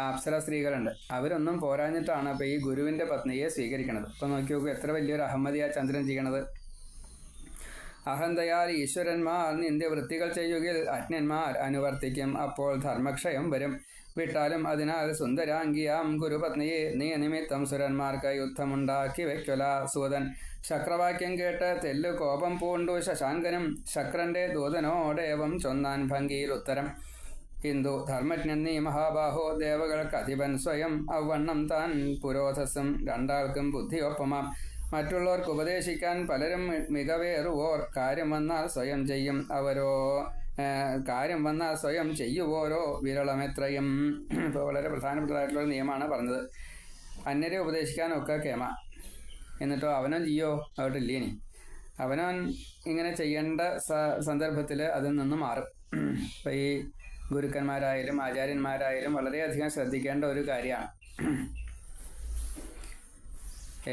അപ്സര സ്ത്രീകളുണ്ട്. അവരൊന്നും പോരാഞ്ഞിട്ടാണ് അപ്പോൾ ഈ ഗുരുവിൻ്റെ പത്നിയെ സ്വീകരിക്കുന്നത്. അപ്പോൾ നോക്കി നോക്കൂ, എത്ര വലിയൊരു അഹമ്മദിയാ ചന്ദ്രൻ ചെയ്യണത്. അഹന്തയാൽ ഈശ്വരന്മാർ നിന്ദ്യവൃത്തികൾ ചെയ്യുകിൽ അജ്ഞന്മാർ അനുവർത്തിക്കും, അപ്പോൾ ധർമ്മക്ഷയം വരും. വിട്ടാലും അതിനാൽ സുന്ദരാംഗിയാം ഗുരുപത്നിയെ നീ നിമിത്തം സുരന്മാർക്ക് യുദ്ധമുണ്ടാക്കി വെക്കൊല. സൂതൻ ശക്രവാക്യം കേട്ട് തെല്ലു കോപം പൂണ്ടു ശശാങ്കനും, ശക്രന്റെ ദൂതനോടേവം ചൊന്നാൻ ഭംഗിയിൽ ഉത്തരം. ഹിന്ദു ധർമ്മജ്ഞൻ നീ മഹാബാഹോ, ദേവകൾക്ക് അധിപൻ സ്വയം അവണ്ണം താൻ പുരോധസ്സും, രണ്ടാൾക്കും ബുദ്ധിയൊപ്പമാം. മറ്റുള്ളവർക്ക് ഉപദേശിക്കാൻ പലരും മികവേറുവോർ, കാര്യം വന്നാൽ സ്വയം ചെയ്യും അവരോ കാര്യം വന്നാൽ സ്വയം ചെയ്യുവോരോ വിരളമെത്രയും. ഇപ്പോൾ വളരെ പ്രധാനപ്പെട്ടതായിട്ടുള്ള നിയമമാണ് പറഞ്ഞത്. അന്യരെ ഉപദേശിക്കാനൊക്കെ കേമ, എന്നിട്ടോ അവനും ചെയ്യോ അവിട്ടില്ലേ. ഇനി അവനവൻ ഇങ്ങനെ ചെയ്യേണ്ട സന്ദർഭത്തിൽ അതിൽ നിന്ന് മാറും. അപ്പോൾ ഈ ഗുരുക്കന്മാരായാലും ആചാര്യന്മാരായാലും വളരെയധികം ശ്രദ്ധിക്കേണ്ട ഒരു കാര്യമാണ്.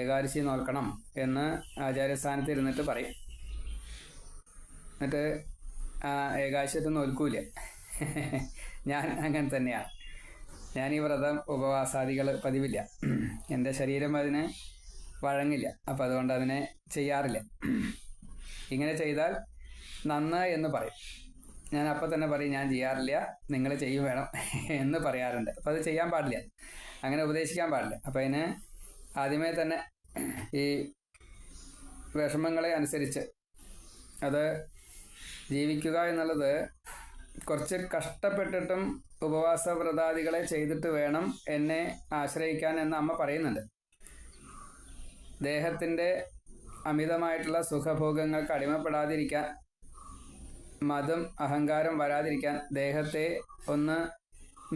ഏകാദശി നോക്കണം എന്ന് ആചാര്യസ്ഥാനത്ത് ഇരുന്നിട്ട് പറയും. എന്നിട്ട് ഏകാദശിയൊന്നും നോൽക്കൂല. ഞാൻ അങ്ങനെ തന്നെയാണ്. ഞാൻ ഈ വ്രതം ഉപവാസാദികൾ പതിവില്ല. എൻ്റെ ശരീരം അതിന് വഴങ്ങില്ല. അപ്പം അതുകൊണ്ട് അതിനെ ചെയ്യാറില്ല. ഇങ്ങനെ ചെയ്താൽ നന്ന് എന്ന് പറയും. ഞാൻ അപ്പം തന്നെ പറയും ഞാൻ ചെയ്യാറില്ല, നിങ്ങൾ ചെയ്യും വേണം എന്ന് പറയാറുണ്ട്. അപ്പം അത് ചെയ്യാൻ പാടില്ല, അങ്ങനെ ഉപദേശിക്കാൻ പാടില്ല. അപ്പം അതിന് ആദ്യമേ തന്നെ ഈ വിഷമങ്ങളെ അനുസരിച്ച് അത് ജീവിക്കുക എന്നുള്ളത് കുറച്ച് കഷ്ടപ്പെട്ടിട്ടും ഉപവാസ വ്രതാദികളെ ചെയ്തിട്ട് വേണം എന്നെ ആശ്രയിക്കാൻ എന്ന് അമ്മ പറയുന്നുണ്ട്. ദേഹത്തിൻ്റെ അമിതമായിട്ടുള്ള സുഖഭോഗങ്ങൾക്ക് അടിമപ്പെടാതിരിക്കാൻ, മതം അഹങ്കാരം വരാതിരിക്കാൻ ദേഹത്തെ ഒന്ന്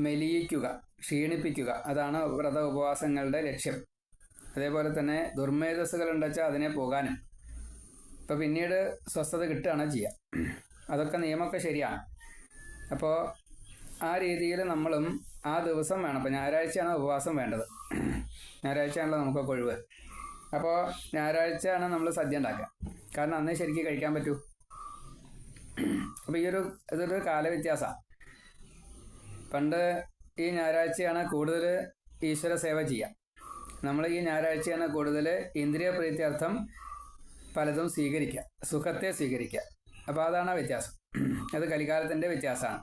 മെലിയിക്കുക, ക്ഷീണിപ്പിക്കുക, അതാണ് വ്രത ഉപവാസങ്ങളുടെ ലക്ഷ്യം. അതേപോലെ തന്നെ ദുർമേധസ്സുകൾ ഉണ്ടെച്ചാൽ അതിനെ പോകാനും. ഇപ്പോൾ പിന്നീട് സ്വസ്ഥത കിട്ടുകയാണ് ചെയ്യുക. അതൊക്കെ നിയമമൊക്കെ ശരിയാണ്. അപ്പോൾ ആ രീതിയിൽ നമ്മളും ആ ദിവസം വേണം. അപ്പോൾ ഞായറാഴ്ചയാണ് ഉപവാസം വേണ്ടത്. ഞായറാഴ്ചയാണല്ലോ നമുക്കൊക്കെ ഒഴിവ്. അപ്പോൾ ഞായറാഴ്ചയാണ് നമ്മൾ സദ്യ ഉണ്ടാക്കുക. കാരണം അന്നേ ശരിക്കും കഴിക്കാൻ പറ്റൂ. അപ്പോൾ ഇതൊരു കാലവ്യത്യാസമാണ്. പണ്ട് ഈ ഞായറാഴ്ചയാണ് കൂടുതൽ ഈശ്വര സേവ ചെയ്യുക. നമ്മൾ ഈ ഞായറാഴ്ചയാണ് കൂടുതൽ ഇന്ദ്രിയ പ്രീത്യർത്ഥം പലതും സ്വീകരിക്കുക, സുഖത്തെ സ്വീകരിക്കുക. അപ്പോൾ അതാണ് വ്യത്യാസം. അത് കലികാലത്തിൻ്റെ വ്യത്യാസമാണ്.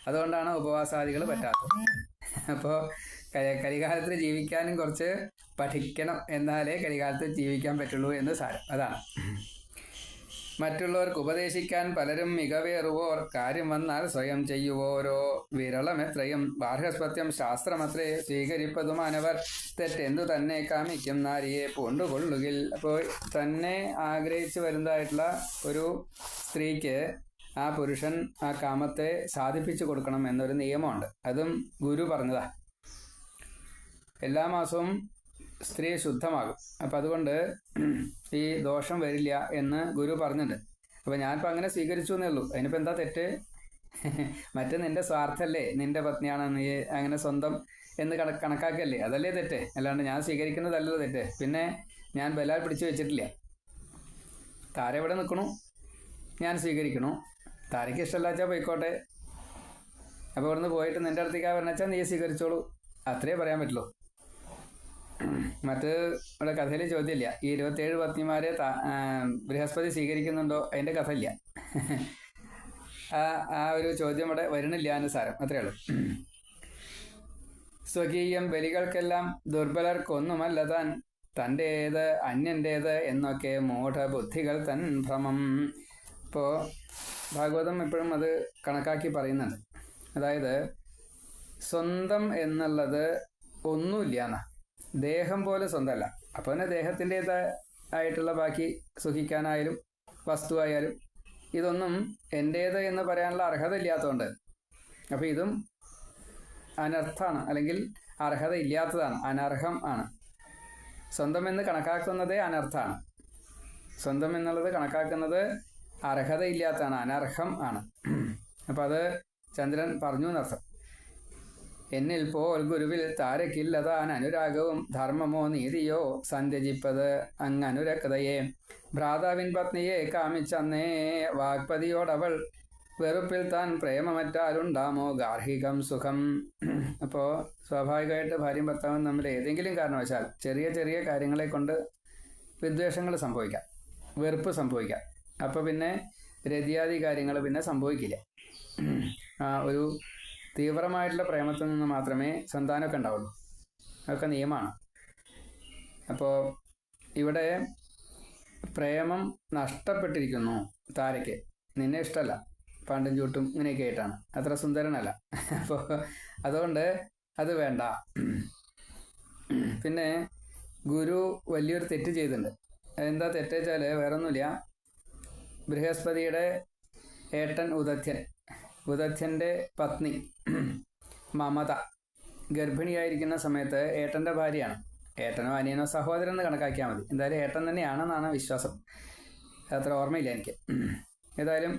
അതുകൊണ്ടാണ് ഉപവാസാദികൾ പറ്റാത്തത്. അപ്പോൾ കലികാലത്തിൽ ജീവിക്കാനും കുറച്ച് പഠിക്കണം, എന്നാലേ കലികാലത്ത് ജീവിക്കാൻ പറ്റുള്ളൂ എന്ന് സാരം. അതാണ്. മറ്റുള്ളവർക്ക് ഉപദേശിക്കാൻ പലരും മികവേറുവോർ, കാര്യം വന്നാൽ സ്വയം ചെയ്യുവോരോ വിരളമെത്രയും. ബാർഹസ്പത്യം ശാസ്ത്രമത്രേ സ്വീകരിപ്പതുമാനവർ, തെറ്റെന്തു തന്നെ കാമിക്കും നാരിയെ പൂണ്ടുകൊള്ളുകിൽ. അപ്പോൾ തന്നെ ആഗ്രഹിച്ചു വരുന്നതായിട്ടുള്ള ഒരു സ്ത്രീക്ക് ആ പുരുഷൻ ആ കാമത്തെ സാധിപ്പിച്ചു കൊടുക്കണം എന്നൊരു നിയമമുണ്ട്. അതും ഗുരു പറഞ്ഞതാ. എല്ലാ മാസവും സ്ത്രീ ശുദ്ധമാകും. അപ്പം അതുകൊണ്ട് ഈ ദോഷം വരില്ല എന്ന് ഗുരു പറഞ്ഞിട്ടുണ്ട്. അപ്പം ഞാനിപ്പോൾ അങ്ങനെ സ്വീകരിച്ചു എന്നേ ഉള്ളൂ. അതിനിപ്പോൾ എന്താ തെറ്റ്? മറ്റേ നിൻ്റെ സ്വാർത്ഥല്ലേ, നിൻ്റെ പത്നിയാണ് നീ അങ്ങനെ സ്വന്തം എന്ന് കണക്കാക്കല്ലേ, അതല്ലേ തെറ്റ്. അല്ലാണ്ട് ഞാൻ സ്വീകരിക്കുന്നതല്ലല്ലോ തെറ്റ്. പിന്നെ ഞാൻ ബലാൽ പിടിച്ചു വെച്ചിട്ടില്ല. താര ഇവിടെ നിൽക്കണു, ഞാൻ സ്വീകരിക്കണു. താരയ്ക്ക് ഇഷ്ടമല്ലാച്ചാൽ പോയിക്കോട്ടെ. അപ്പോൾ ഇവിടുന്ന് പോയിട്ട് നിൻ്റെ അടുത്തേക്കാ പറഞ്ഞാൽ നീ സ്വീകരിച്ചോളൂ, അത്രേ പറയാൻ പറ്റുള്ളൂ. മറ്റ് ഇവിടെ കഥയിൽ ചോദ്യമില്ല. ഈ 27 പത്നിമാരെ ബൃഹസ്പതി സ്വീകരിക്കുന്നുണ്ടോ, അതിൻ്റെ കഥ ഇല്ല. ആ ഒരു ചോദ്യം ഇവിടെ വരണില്ല എന്ന് സാരം, അത്രേ ഉള്ളൂ. സ്വകീയം ബലികൾക്കെല്ലാം ദുർബലർക്കൊന്നുമല്ല താൻ, തൻ്റേത് അന്യൻ്റേത് എന്നൊക്കെ മൂഢബുദ്ധികൾ തൻ ഭ്രമം. ഇപ്പോൾ ഭാഗവതം എപ്പോഴും അത് കണക്കാക്കി പറയുന്നുണ്ട്. അതായത് സ്വന്തം എന്നുള്ളത് ഒന്നുമില്ല എന്നാ. ദേഹം പോലെ സ്വന്തമല്ല. അപ്പോൾ തന്നെ ദേഹത്തിൻ്റേതായിട്ടുള്ള ബാക്കി സുഖിക്കാനായാലും വസ്തുവായാലും ഇതൊന്നും എൻ്റേത് എന്ന് പറയാനുള്ള അർഹത ഇല്ലാത്തതുകൊണ്ട് അപ്പോൾ ഇതും അനർത്ഥാണ്, അല്ലെങ്കിൽ അർഹത ഇല്ലാത്തതാണ്, അനർഹം ആണ്. സ്വന്തം എന്ന് കണക്കാക്കുന്നതേ അനർത്ഥാണ്. സ്വന്തം എന്നുള്ളത് കണക്കാക്കുന്നത് അർഹതയില്ലാത്തതാണ്, അനർഹം ആണ്. അപ്പം അത് ചന്ദ്രൻ പറഞ്ഞു എന്നർത്ഥം. എന്നിൽ പോൽ ഗുരുവിൽ താരക്കില്ലതാൻ അനുരാഗവും ധർമ്മമോ നീതിയോ സന്ധ്യജിപ്പത് അങ്ങനുരക്തയെ ഭ്രാതാവിൻ പത്നിയെ കാമിച്ചന്നേ വാഗ്പതിയോടവൾ വെറുപ്പിൽ താൻ പ്രേമമറ്റാലുണ്ടാമോ ഗാർഹികം സുഖം. അപ്പോൾ സ്വാഭാവികമായിട്ട് ഭാര്യയും ഭർത്താവും തമ്മിൽ ഏതെങ്കിലും കാരണവശാൽ ചെറിയ ചെറിയ കാര്യങ്ങളെ കൊണ്ട് വിദ്വേഷങ്ങൾ സംഭവിക്കാം, വെറുപ്പ് സംഭവിക്കാം. അപ്പോൾ പിന്നെ രതിയാദി കാര്യങ്ങൾ പിന്നെ സംഭവിക്കില്ല. ഒരു തീവ്രമായിട്ടുള്ള പ്രേമത്തിൽ നിന്ന് മാത്രമേ സന്താനമൊക്കെ ഉണ്ടാവുള്ളൂ. അതൊക്കെ നിയമമാണ്. അപ്പോൾ ഇവിടെ പ്രേമം നഷ്ടപ്പെട്ടിരിക്കുന്നു താരയ്ക്ക്. നിന്നെ ഇഷ്ടമല്ല, പാണ്ടും ചൂട്ടും ഇങ്ങനെയൊക്കെ ആയിട്ടാണ്, അത്ര സുന്ദരനല്ല. അപ്പോൾ അതുകൊണ്ട് അത് വേണ്ട. പിന്നെ ഗുരു വലിയൊരു തെറ്റ് ചെയ്തിട്ടുണ്ട്. എന്താ തെറ്റേച്ചാൽ വേറൊന്നുമില്ല, ബൃഹസ്പതിയുടെ ഏട്ടൻ ഉദധ്യൻ്റെ പത്നി മമത ഗർഭിണിയായിരിക്കുന്ന സമയത്ത് ഏട്ടൻ്റെ ഭാര്യയാണ്. ഏട്ടനോ അനിയനോ സഹോദരൻ എന്ന് കണക്കാക്കിയാൽ മതി. എന്തായാലും ഏട്ടൻ തന്നെയാണെന്നാണ് വിശ്വാസം, അത്ര ഓർമ്മയില്ല എനിക്ക്. ഏതായാലും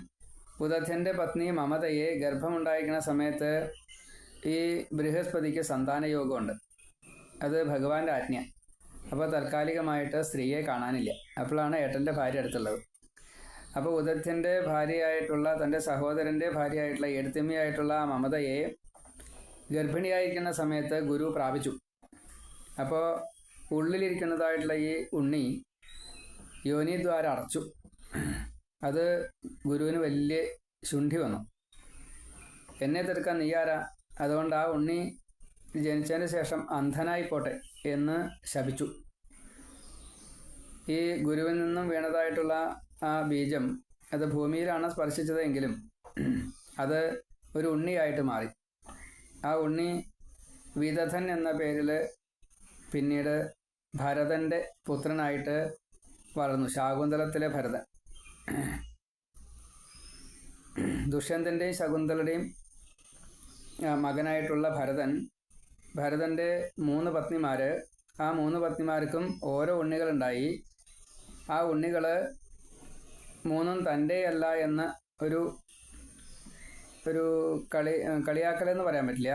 ഉദധ്യൻ്റെ പത്നി മമതയെ ഗർഭമുണ്ടായിരിക്കുന്ന സമയത്ത് ഈ ബൃഹസ്പതിക്ക് സന്താനയോഗമുണ്ട്. അത് ഭഗവാന്റെ ആജ്ഞ. അപ്പോൾ താൽക്കാലികമായിട്ട് സ്ത്രീയെ കാണാനില്ല. അപ്പോഴാണ് ഏട്ടൻ്റെ ഭാര്യ അടുത്തുള്ളത്. അപ്പോൾ ഉദധ്യൻ്റെ ഭാര്യയായിട്ടുള്ള തൻ്റെ സഹോദരൻ്റെ ഭാര്യയായിട്ടുള്ള എഴുത്തമ്മയായിട്ടുള്ള ആ മമതയെ ഗർഭിണിയായിരിക്കുന്ന സമയത്ത് ഗുരു പ്രാപിച്ചു. അപ്പോൾ ഉള്ളിലിരിക്കുന്നതായിട്ടുള്ള ഈ ഉണ്ണി യോനിദ്വാരം അടച്ചു. അത് ഗുരുവിന് വലിയ ശുണ്ഠി വന്നു. എന്നെ തീർക്കാൻ നീയാരാ, അതുകൊണ്ട് ആ ഉണ്ണി ജനിച്ചതിന് ശേഷം അന്ധനായിപ്പോട്ടെ എന്ന് ശപിച്ചു. ഈ ഗുരുവിൽ നിന്നും വീണതായിട്ടുള്ള ആ ബീജം അത് ഭൂമിയിലാണ് സ്പർശിച്ചതെങ്കിലും അത് ഒരു ഉണ്ണിയായിട്ട് മാറി. ആ ഉണ്ണി വിദധൻ എന്ന പേരിൽ പിന്നീട് ഭരതൻ്റെ പുത്രനായിട്ട് വളർന്നു. ശാകുന്തളത്തിലെ ഭരതൻ. ദുഷ്യന്തൻ്റെയും ശകുന്തളയുടെയും മകനായിട്ടുള്ള ഭരതൻ്റെ 3 പത്നിമാർ. ആ 3 പത്നിമാർക്കും ഓരോ ഉണ്ണികളുണ്ടായി. ആ ഉണ്ണികൾ 3 തൻ്റെയല്ല എന്ന ഒരു കളിയാക്കലെന്ന് പറയാൻ പറ്റില്ല,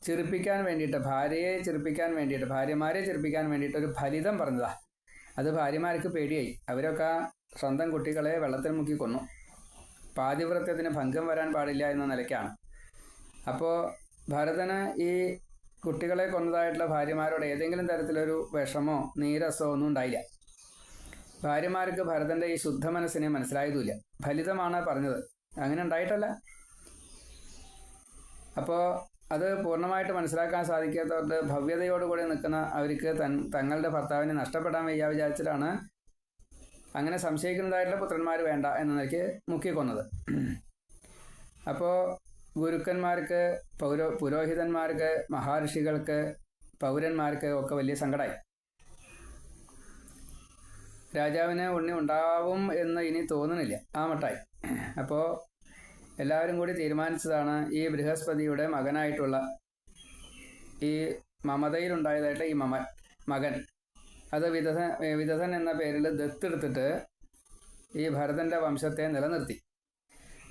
ചിരിപ്പിക്കാൻ വേണ്ടിയിട്ട്, ഭാര്യമാരെ ചിരിപ്പിക്കാൻ വേണ്ടിയിട്ട് ഒരു ഫലിതം പറഞ്ഞതാ. അത് ഭാര്യമാർക്ക് പേടിയായി. അവരൊക്കെ സ്വന്തം കുട്ടികളെ വെള്ളത്തിൽ മുക്കി കൊന്നു. പാതിവ്രത്യത്തിന് ഭംഗം വരാൻ പാടില്ല എന്ന നിലയ്ക്കാണ്. അപ്പോൾ ഭരതന് ഈ കുട്ടികളെ കൊന്നതായിട്ടുള്ള ഭാര്യമാരോട് ഏതെങ്കിലും തരത്തിലൊരു വിഷമോ നീരസോ ഒന്നും ഉണ്ടായില്ല. ഭാര്യമാർക്ക് ഭരതൻ്റെ ഈ ശുദ്ധ മനസ്സിനെ മനസ്സിലായതുമില്ല. ഫലിതമാണ് പറഞ്ഞത്, അങ്ങനെ ഉണ്ടായിട്ടല്ല. അപ്പോൾ അത് പൂർണ്ണമായിട്ട് മനസ്സിലാക്കാൻ സാധിക്കാത്തവർക്ക് ഭവ്യതയോടുകൂടി നിൽക്കുന്ന അവർക്ക് തങ്ങളുടെ ഭർത്താവിനെ നഷ്ടപ്പെടാൻ വയ്യ വിചാരിച്ചിട്ടാണ് അങ്ങനെ സംശയിക്കുന്നതായിട്ടുള്ള പുത്രന്മാർ വേണ്ട എന്ന നിലയ്ക്ക് മുക്കിക്കൊന്നത്. അപ്പോൾ ഗുരുക്കന്മാർക്ക്, പുരോഹിതന്മാർക്ക്, മഹർഷികൾക്ക്, പൗരന്മാർക്ക് ഒക്കെ വലിയ സങ്കടമായി. രാജാവിന് ഉണ്ണി ഉണ്ടാവും എന്ന് ഇനി തോന്നുന്നില്ല, ആ മട്ടായി. അപ്പോൾ എല്ലാവരും കൂടി തീരുമാനിച്ചതാണ് ഈ ബൃഹസ്പതിയുടെ മകനായിട്ടുള്ള ഈ മമതയിലുണ്ടായതായിട്ട് ഈ മകൻ അത് വിദധൻ എന്ന പേരിൽ ദത്തെടുത്തിട്ട് ഈ ഭരതൻ്റെ വംശത്തെ നിലനിർത്തി.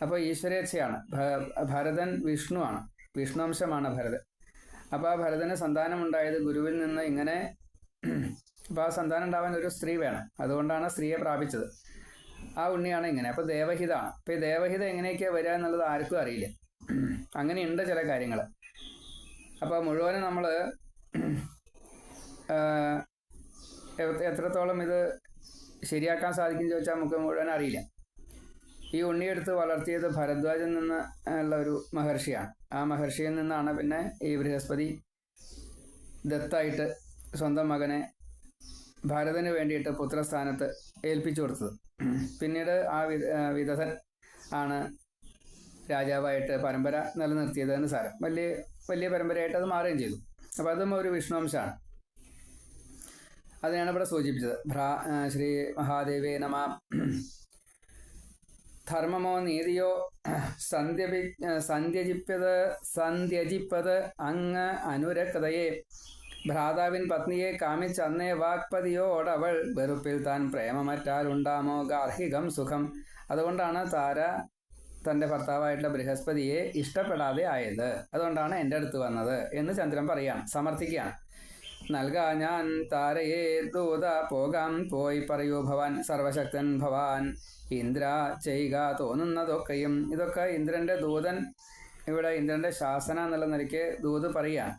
അപ്പോൾ ഈശ്വരേച്ഛയാണ്. ഭരതൻ വിഷ്ണുവാണ്, വിഷ്ണുവംശമാണ് ഭരതൻ. അപ്പോൾ ആ ഭരതന് സന്താനമുണ്ടായത് ഗുരുവിൽ നിന്ന് ഇങ്ങനെ. അപ്പോൾ ആ സന്താനം ഉണ്ടാവാൻ ഒരു സ്ത്രീ വേണം, അതുകൊണ്ടാണ് സ്ത്രീയെ പ്രാപിച്ചത്. ആ ഉണ്ണിയാണ് ഇങ്ങനെ. അപ്പോൾ ദേവഹിതമാണ്. അപ്പോൾ ഈ ദേവഹിത എങ്ങനെയൊക്കെയാണ് വരിക എന്നുള്ളത് ആർക്കും അറിയില്ല. അങ്ങനെയുണ്ട് ചില കാര്യങ്ങൾ. അപ്പോൾ മുഴുവനും നമ്മൾ എത്രത്തോളം ഇത് ശരിയാക്കാൻ സാധിക്കും ചോദിച്ചാൽ നമുക്ക് മുഴുവൻ അറിയില്ല. ഈ ഉണ്ണിയെടുത്ത് വളർത്തിയത് ഭരദ്വാജിൽ നിന്ന് ഉള്ള ഒരു മഹർഷിയാണ്. ആ മഹർഷിയിൽ നിന്നാണ് പിന്നെ ഈ ബൃഹസ്പതി ദത്തായിട്ട് സ്വന്തം മകനെ ഭരതന് വേണ്ടിയിട്ട് പുത്രസ്ഥാനത്ത് ഏൽപ്പിച്ചു കൊടുത്തത്. പിന്നീട് ആ വിദധൻ ആണ് രാജാവായിട്ട് പരമ്പര നിലനിർത്തിയതെന്ന് സാരം. വലിയ പരമ്പരയായിട്ട് അത് മാറുകയും ചെയ്തു. അപ്പോൾ അതും ഒരു വിഷ്ണുവംശമാണ്. അതിനാണ് ഇവിടെ സൂചിപ്പിച്ചത്. ശ്രീ മഹാദേവേ നമ. ധർമ്മമോ നീതിയോ സന്ധ്യജിപ്പത് അങ്ങ് അനുരക്തയെ ഭ്രാതാവിൻ പത്നിയെ കാമിച്ചന്നേ വാക്പതിയോടവൾ വെറുപ്പിൽ താൻ പ്രേമമറ്റാലുണ്ടാമോ ഗാർഹികം സുഖം. അതുകൊണ്ടാണ് താര തൻ്റെ ഭർത്താവായിട്ടുള്ള ബൃഹസ്പതിയെ ഇഷ്ടപ്പെടാതെ ആയത്. അതുകൊണ്ടാണ് എൻ്റെ അടുത്ത് വന്നത് എന്ന് ചന്ദ്രൻ പറയുകയാണ്, സമർത്ഥിക്കുകയാണ്. നൽകാ ഞാൻ താരയെ ദൂത പോകാം പോയി പറയൂ ഭവാൻ സർവശക്തൻ ഭവാൻ ഇന്ദ്ര ചെയ്യുക തോന്നുന്നതൊക്കെയും. ഇതൊക്കെ ഇന്ദ്രൻ്റെ ദൂതൻ, ഇവിടെ ഇന്ദ്രൻ്റെ ശാസന എന്നുള്ള നിലയ്ക്ക് ദൂത് പറയുകയാണ്.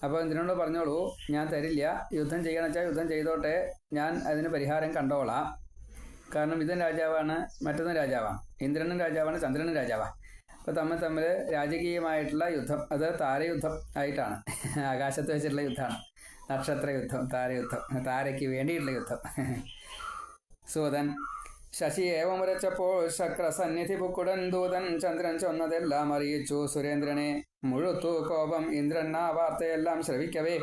അപ്പോൾ ഇന്ദ്രനോട് പറഞ്ഞോളൂ, ഞാൻ തരില്ല, യുദ്ധം ചെയ്യണമെന്ന് വെച്ചാൽ യുദ്ധം ചെയ്തോട്ടെ, ഞാൻ അതിന് പരിഹാരം കണ്ടോളാം. കാരണം ഇതൻ രാജാവാണ്, മറ്റൊന്നും രാജാവാണ്. ഇന്ദ്രനും രാജാവാണ്, ചന്ദ്രനും രാജാവാണ്. അപ്പോൾ തമ്മിൽ രാജകീയമായിട്ടുള്ള യുദ്ധം, അത് താരയുദ്ധം ആയിട്ടാണ്. ആകാശത്ത് വെച്ചിട്ടുള്ള യുദ്ധമാണ്, നക്ഷത്ര യുദ്ധം, താരയുദ്ധം, താരയ്ക്ക് വേണ്ടിയിട്ടുള്ള യുദ്ധം. സൂതൻ ശശി ഏവമുരച്ചപ്പോൾ ശക്രസന്നിധി പുക്കുടൻ ദൂതൻ ചന്ദ്രൻ ചൊന്നതെല്ലാം അറിയിച്ചു സുരേന്ദ്രനെ. മുഴുത്തു കോപം ഇന്ദ്രൻ ആ വാർത്തയെല്ലാം ശ്രവിക്കവേ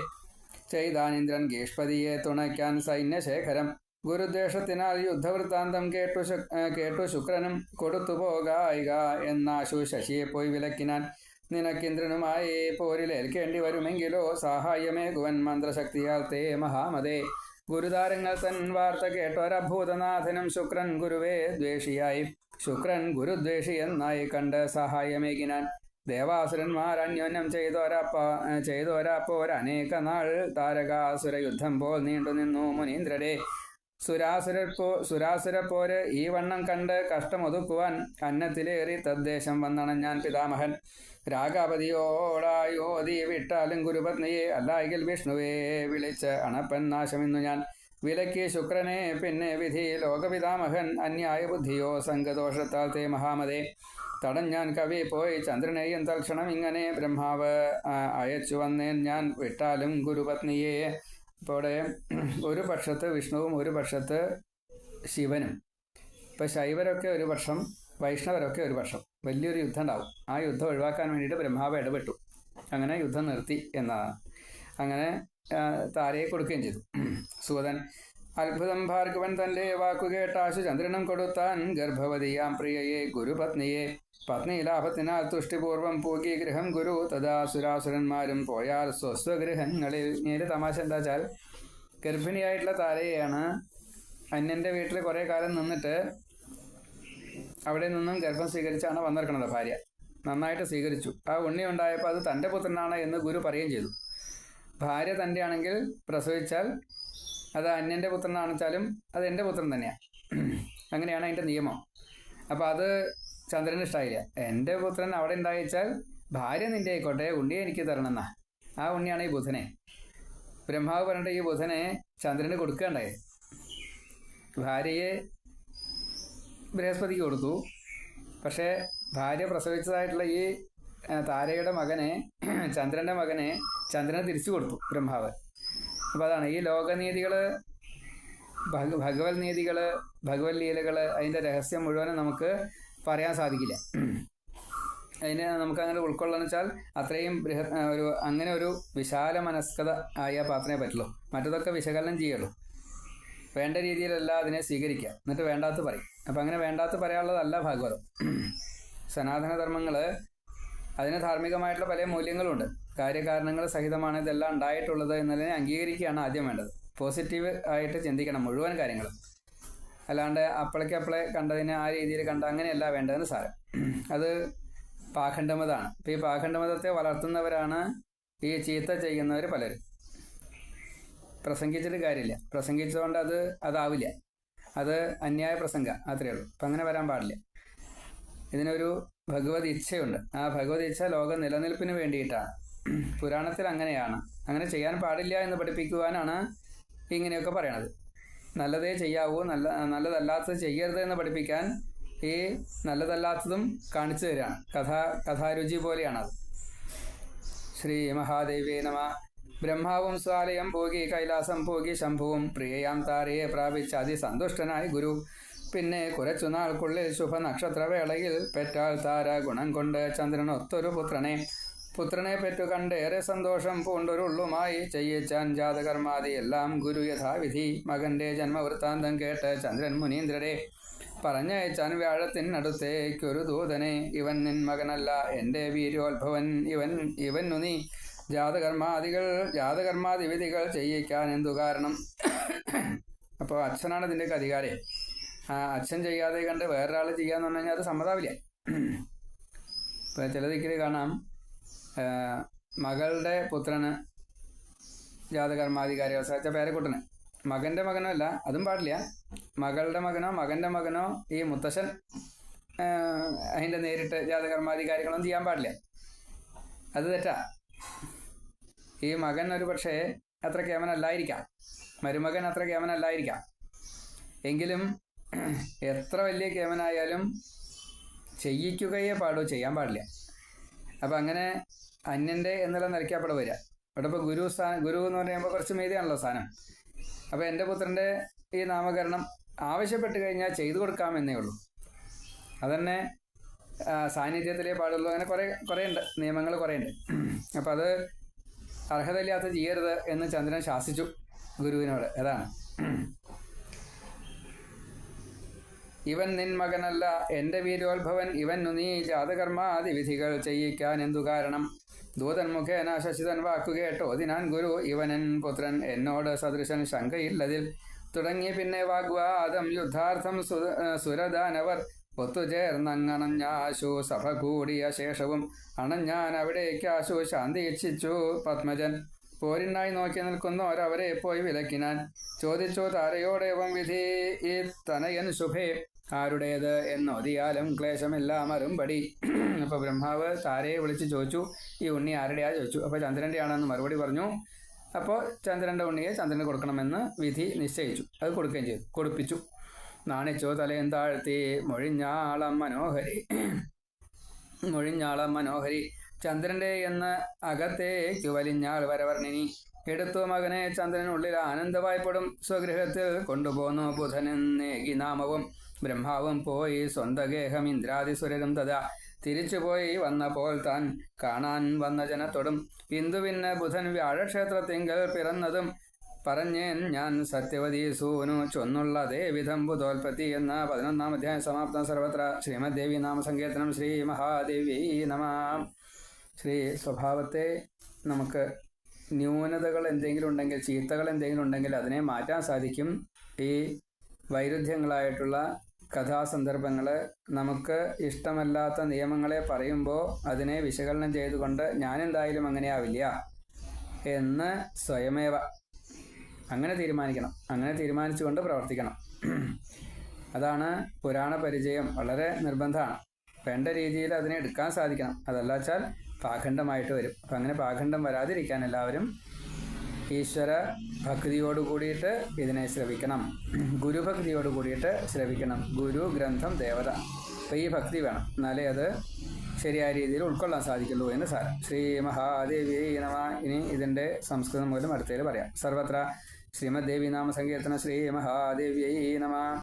ചെയ്താൻ ഇന്ദ്രൻ ഗീഷ്പതിയെ തുണയ്ക്കാൻ സൈന്യശേഖരം. ഗുരുദ്വേഷത്തിനാൽ യുദ്ധവൃത്താന്തം കേട്ടു ശുക്രനും കൊടുത്തു പോകായിക എന്നാശു ശശിയെ പോയി വിലക്കിനാൻ. നിനക്കിന്ദ്രനുമായി പോരിലേൽക്കേണ്ടി വരുമെങ്കിലോ സഹായമേകുവൻ മന്ത്രശക്തിയാൽ തേ മഹാമതേ. ഗുരുതാരങ്ങൾ തൻ വാർത്ത കേട്ടൊരഭൂതനാഥനും ശുക്രൻ ഗുരുവേ ദ്വേഷിയായി. ശുക്രൻ ഗുരുദ്വേഷി എന്നായി കണ്ട് സഹായമേകിനാൻ. ദേവാസുരന്മാർ അന്യോന്യം ചെയ്തോരപ്പോരനേക നാൾ താരകാസുര യുദ്ധം പോൽ നീണ്ടുനിന്നു മുനീന്ദ്രരെ. സുരാസുരപ്പോര് ഈ വണ്ണം കണ്ട് കഷ്ടമൊതുക്കുവാൻ അന്നത്തിലേറി തദ്ദേശം വന്നണഞ്ഞാൻ പിതാമഹൻ. രാഗാപതിയോടായോധി വിട്ടാലും ഗുരുപത്നിയെ അല്ലായെങ്കിൽ വിഷ്ണുവേ വിളിച്ച് അണപ്പൻ നാശമെന്നു ഞാൻ. വിലക്കി ശുക്രനെ പിന്നെ വിധി ലോകപിതാമഹൻ അന്യായ ബുദ്ധിയോ സംഘദോഷത്താൽ തേ മഹാമതേ. തടഞ്ഞാൻ കവി പോയി ചന്ദ്രനെയും തൽക്ഷണം ഇങ്ങനെ ബ്രഹ്മാവ് അയച്ചു വന്നേൻ ഞാൻ വിട്ടാലും ഗുരുപത്നിയെ. ഇപ്പോൾ ഒരു പക്ഷത്ത് വിഷ്ണുവും ഒരു പക്ഷത്ത് ശിവനും. ഇപ്പം ശൈവരൊക്കെ ഒരു പക്ഷം, വൈഷ്ണവരൊക്കെ ഒരു പക്ഷം. വലിയൊരു യുദ്ധം ഉണ്ടാവും. ആ യുദ്ധം ഒഴിവാക്കാൻ വേണ്ടിയിട്ട് ബ്രഹ്മാവ് ഇടപെട്ടു. അങ്ങനെ യുദ്ധം നിർത്തി എന്നതാണ്. അങ്ങനെ താരയെ കൊടുക്കുകയും ചെയ്തു. സൂതൻ അത്ഭുതം ഭാർഗവൻ തൻ്റെ വാക്കുകേട്ടാശു ചന്ദ്രനും കൊടുത്താൻ ഗർഭവതിയാം പ്രിയയെ ഗുരുപത്നിയെ. പത്നി ലാഭത്തിനാൽ തുഷ്ടിപൂർവം പൂകി ഗൃഹം ഗുരു. തഥാ സുരാസുരന്മാരും പോയാൽ സ്വസ്വഗൃഹങ്ങളിൽ. നേരെ തമാശ എന്താ വെച്ചാൽ, ഗർഭിണിയായിട്ടുള്ള താരയെയാണ് അന്യൻ്റെ വീട്ടിൽ കുറേ കാലം നിന്നിട്ട് അവിടെ നിന്നും ഗർഭം സ്വീകരിച്ചാണ് വന്നിരിക്കുന്നത് ഭാര്യ. നന്നായിട്ട് സ്വീകരിച്ചു. ആ ഉണ്ണി ഉണ്ടായപ്പോൾ അത് തൻ്റെ പുത്രനാണ് എന്ന് ഗുരു പറയുകയും ചെയ്തു. ഭാര്യ തൻ്റെ ആണെങ്കിൽ പ്രസവിച്ചാൽ അത് അന്യൻ്റെ പുത്രനാണെന്ന് വെച്ചാലും അത് എൻ്റെ പുത്രൻ തന്നെയാണ്. അങ്ങനെയാണ് അതിൻ്റെ നിയമം. അപ്പോൾ അത് ചന്ദ്രന് ഇഷ്ടമായില്ല. എൻ്റെ പുത്രൻ അവിടെ ഉണ്ടായിച്ചാൽ ഭാര്യ നിൻ്റെ ആയിക്കോട്ടെ, ഉണ്ണിയെ എനിക്ക് തരണമെന്നാ. ആ ഉണ്ണിയാണ് ഈ ബുധനെ. ബ്രഹ്മാവ് പറഞ്ഞിട്ട് ഈ ബുധനെ ചന്ദ്രന് കൊടുക്കുകയുണ്ടായത്. ഭാര്യയെ ബൃഹസ്പതിക്ക് കൊടുത്തു. പക്ഷേ ഭാര്യ പ്രസവിച്ചതായിട്ടുള്ള ഈ താരയുടെ മകനെ, ചന്ദ്രൻ്റെ മകനെ ചന്ദ്രന് തിരിച്ചു കൊടുത്തു ബ്രഹ്മാവ്. അപ്പോൾ അതാണ് ഈ ലോകനീതികൾ, ഭഗവത് നീതികൾ, ഭഗവത് ലീലകൾ, അതിൻ്റെ രഹസ്യം മുഴുവനും നമുക്ക് പറയാൻ സാധിക്കില്ല. അതിനെ നമുക്കങ്ങനെ ഉൾക്കൊള്ളാന്ന് വെച്ചാൽ അത്രയും അങ്ങനെ ഒരു വിശാല മനസ്കത ആയ പാത്രമേ പറ്റുള്ളൂ. മറ്റതൊക്കെ വിശകലനം ചെയ്യുള്ളൂ. വേണ്ട രീതിയിലല്ല അതിനെ സ്വീകരിക്കുക, എന്നിട്ട് വേണ്ടാത്ത പറയും. അപ്പം അങ്ങനെ വേണ്ടാത്ത പറയാനുള്ളതല്ല ഭാഗവതം. സനാതനധർമ്മങ്ങൾ അതിന് ധാർമ്മികമായിട്ടുള്ള പല മൂല്യങ്ങളുണ്ട്. കാര്യകാരണങ്ങൾ സഹിതമാണ് ഇതെല്ലാം ഉണ്ടായിട്ടുള്ളത് എന്നതിനെ അംഗീകരിക്കുകയാണ് ആദ്യം വേണ്ടത്. പോസിറ്റീവ് ആയിട്ട് ചിന്തിക്കണം മുഴുവൻ കാര്യങ്ങളും. അല്ലാണ്ട് അപ്പളെ കണ്ടതിനെ ആ രീതിയിൽ കണ്ട അങ്ങനെയല്ല വേണ്ടതെന്ന് സാരം. അത് പാഖണ്ഡമതാണ്. ഇപ്പോൾ ഈ പാഖണ്ഡമതത്തെ വളർത്തുന്നവരാണ് ഈ ചീത്ത ചെയ്യുന്നവർ പലരും. പ്രസംഗിച്ചിട്ട് കാര്യമില്ല, പ്രസംഗിച്ചതുകൊണ്ട് അതാവില്ല, അത് അന്യായ പ്രസംഗ, അത്രയേ ഉള്ളൂ. അപ്പം അങ്ങനെ വരാൻ പാടില്ല. ഇതിനൊരു ഭഗവത് ഇച്ഛയുണ്ട്. ആ ഭഗവത് ഇച്ഛ ലോക നിലനിൽപ്പിന് വേണ്ടിയിട്ടാണ്. പുരാണത്തിൽ അങ്ങനെയാണ്. അങ്ങനെ ചെയ്യാൻ പാടില്ല എന്ന് പഠിപ്പിക്കുവാനാണ് ഇങ്ങനെയൊക്കെ പറയണത്. നല്ലതേ ചെയ്യാവൂ, നല്ലതല്ലാത്തത് ചെയ്യരുത് എന്ന് പഠിപ്പിക്കാൻ ഈ നല്ലതല്ലാത്തതും കാണിച്ചു തരാണ്. കഥാരുചി പോലെയാണത്. ശ്രീ മഹാദേവേ നമ. ബ്രഹ്മാവും സ്വാലയം പോകി കൈലാസം പോകി ശംഭുവും പ്രിയയാം താരയെ പ്രാപിച്ച അതിസന്തുഷ്ടനായി ഗുരു. പിന്നെ കുറച്ചുനാൾക്കുള്ളിൽ ശുഭനക്ഷത്രവേളയിൽ പെറ്റാൽ താര ഗുണം കൊണ്ട് ചന്ദ്രനൊത്തൊരു പുത്രനെ പെറ്റു കണ്ടേറെ സന്തോഷം പൂണ്ടൊരുള്ളുമായി ചെയ്യിച്ചാൻ ജാതകർമാതി എല്ലാം ഗുരു യഥാവിധി. മകന്റെ ജന്മവൃത്താന്തം കേട്ട് ചന്ദ്രൻ മുനീന്ദ്രരെ പറഞ്ഞയച്ചാൻ വ്യാഴത്തിനടുത്തേക്കൊരു ദൂതനെ, ഇവൻ നിൻ മകനല്ല എൻ്റെ വീര്യോത്ഭവൻ, ഇവനു നീ ജാതകർമാദി വിധികൾ ചെയ്യിക്കാൻ എന്തു കാരണം? അപ്പോൾ അച്ഛനാണ് ഇതിൻ്റെയൊക്കെ അധികാരി. അച്ഛൻ ചെയ്യാതെ കണ്ട് വേറൊരാൾ ചെയ്യാന്ന് പറഞ്ഞു കഴിഞ്ഞാൽ അത് സമ്മതാവില്ല. ഇപ്പം ചില ദിക്കിൽ കാണാം, മകളുടെ പുത്രന് ജാതകർമാധികാരി അവസാനിച്ച പേരക്കുട്ടന്, മകൻ്റെ മകനോ അല്ല, അതും പാടില്ല. മകളുടെ മകനോ മകൻ്റെ മകനോ ഈ മുത്തശ്ശൻ അതിൻ്റെ നേരിട്ട് ജാതകർമാധികാരികളൊന്നും ചെയ്യാൻ പാടില്ല. അത് തെറ്റാ. ഈ മകൻ ഒരു പക്ഷേ അത്ര കേമനല്ലായിരിക്കാം, മരുമകൻ അത്ര കേമനല്ലായിരിക്കാം. എങ്കിലും എത്ര വലിയ കേമനായാലും ചെയ്യിക്കുകയേ പാടൂ, ചെയ്യാൻ പാടില്ല. അപ്പം അങ്ങനെ അന്യൻ്റെ എന്നുള്ള നിലയ്ക്കപ്പെടെ വരിക. ഇവിടെ ഇപ്പോൾ ഗുരു എന്ന് പറയുമ്പോൾ കുറച്ച് മീതിയാണല്ലോ സ്ഥാനം. അപ്പോൾ എൻ്റെ പുത്രൻ്റെ ഈ നാമകരണം ആവശ്യപ്പെട്ട് കഴിഞ്ഞാൽ ചെയ്തു കൊടുക്കാമെന്നേ ഉള്ളൂ. അതന്നെ സാന്നിധ്യത്തിലേ പാടുള്ളൂ. അങ്ങനെ കുറേ ഉണ്ട്, നിയമങ്ങൾ കുറേ ഉണ്ട്. അപ്പം അത് അർഹതയില്ലാത്ത ചെയ്യരുത് എന്ന് ചന്ദ്രൻ ശാസിച്ചു ഗുരുവിനോട്. അതാണ്, ഇവൻ നിൻ മകനല്ല എൻ്റെ വീര്യോത്ഭവൻ, ഇവനു നീ ജാതകർമാദി വിധികൾ ചെയ്യിക്കാൻ എന്തു കാരണം? ദൂതൻ മുഖേന ശശിതൻ വാക്കുകേട്ടോ ദിനാൻ ഗുരു, ഇവനൻ പുത്രൻ എന്നോട് സദൃശൻ ശങ്കയില്ലതിൽ. തുടങ്ങി പിന്നെ വാഗ്വാദം യുദ്ധാർത്ഥം സുരദാനവർ ഒത്തുചേർന്നങ്ങണഞ്ഞാശു. സഭ കൂടിയ ശേഷവും അണഞ്ഞാൻ അവിടേക്കാശു ശാന്തി ഇച്ഛിച്ചു പത്മജൻ. പോരിനായി നോക്കി നിൽക്കുന്നവരവരെ പോയി വിലക്കിനാൻ. ചോദിച്ചു താരയോടേവം വിധി ഈ തനയൻ ശുഭേ, ആരുടേത് എന്നൊതിയാലും ക്ലേശമില്ല മറുപടി. അപ്പോൾ ബ്രഹ്മാവ് താരയെ വിളിച്ച് ചോദിച്ചു, ഈ ഉണ്ണി ആരുടെയാ ചോദിച്ചു. അപ്പോൾ ചന്ദ്രൻ്റെ ആണെന്ന് മറുപടി പറഞ്ഞു. അപ്പോൾ ചന്ദ്രൻ്റെ ഉണ്ണിയെ ചന്ദ്രന് കൊടുക്കണമെന്ന് വിധി നിശ്ചയിച്ചു. അത് കൊടുക്കുകയും ചെയ്തു, കൊടുപ്പിച്ചു. നാണിച്ചോ തലയും താഴ്ത്തി മൊഴിഞ്ഞാളം മനോഹരി ചന്ദ്രൻ്റെ എന്ന് അകത്തേക്ക് വലിഞ്ഞാൾ വരവർണിനി. എടുത്തു മകനെ ചന്ദ്രനുള്ളിൽ ആനന്ദവായ്പടും സ്വഗൃഹത്തിൽ കൊണ്ടുപോന്നു ബുധനെന്നേകി നാമവും. ബ്രഹ്മാവും പോയി സ്വന്തഗേഹം ഇന്ദ്രാദിസുരരും തഥാ. തിരിച്ചുപോയി വന്നപ്പോൾ താൻ കാണാൻ വന്ന ജനത്തോടും ഇന്ദുവിന് ബുധൻ വ്യാഴക്ഷേത്രത്തിങ്കൽ പിറന്നതും പറഞ്ഞേൻ ഞാൻ സത്യവതി സൂനു ചൊന്നുള്ളതേ വിധം ബുധോൽപത്തി എന്ന 11-ാം അധ്യായം സമാപ്തം. സർവത്ര ശ്രീമദ്ദേവി നാമസങ്കീർത്തനം. ശ്രീ മഹാദേവി നമ. ശ്രീ സ്വഭാവത്തെ നമുക്ക് ന്യൂനതകൾ എന്തെങ്കിലും ഉണ്ടെങ്കിൽ, ചീത്തകൾ എന്തെങ്കിലും ഉണ്ടെങ്കിൽ അതിനെ മാറ്റാൻ സാധിക്കും. ഈ വൈരുദ്ധ്യങ്ങളായിട്ടുള്ള കഥാസന്ദർഭങ്ങൾ, നമുക്ക് ഇഷ്ടമല്ലാത്ത നിയമങ്ങളെ പറയുമ്പോൾ അതിനെ വിശകലനം ചെയ്തുകൊണ്ട് ഞാനെന്തായാലും അങ്ങനെയാവില്ല എന്ന് സ്വയമേവ അങ്ങനെ തീരുമാനിക്കണം. അങ്ങനെ തീരുമാനിച്ചുകൊണ്ട് പ്രവർത്തിക്കണം. അതാണ് പുരാണ പരിചയം. വളരെ നിർബന്ധമാണ്. വേണ്ട രീതിയിൽ അതിനെ എടുക്കാൻ സാധിക്കണം. അതല്ല വെച്ചാൽ പാഖണ്ഡമായിട്ട് വരും. അപ്പം അങ്ങനെ പാഖണ്ഡം വരാതിരിക്കാൻ എല്ലാവരും ഈശ്വര ഭക്തിയോട് കൂടിയിട്ട് ഇതിനെ ശ്രവിക്കണം. ഗുരുഭക്തിയോട് കൂടിയിട്ട് ശ്രവിക്കണം. ഗുരു, ഗ്രന്ഥം, ദേവത. അപ്പം ഈ ഭക്തി വേണം, എന്നാലേ അത് ശരിയായ രീതിയിൽ ഉൾക്കൊള്ളാൻ സാധിക്കുള്ളൂ എന്ന് സാരം. ശ്രീ മഹാദേവി നമ. ഇനി ഇതിൻ്റെ സംസ്കൃതം മൂലം അടുത്തതിൽ പറയാം. സർവത്ര ശ്രീമദ്ദേവി നാമ സങ്കീർത്തന. ശ്രീ മഹാദേവ്യൈ നമ.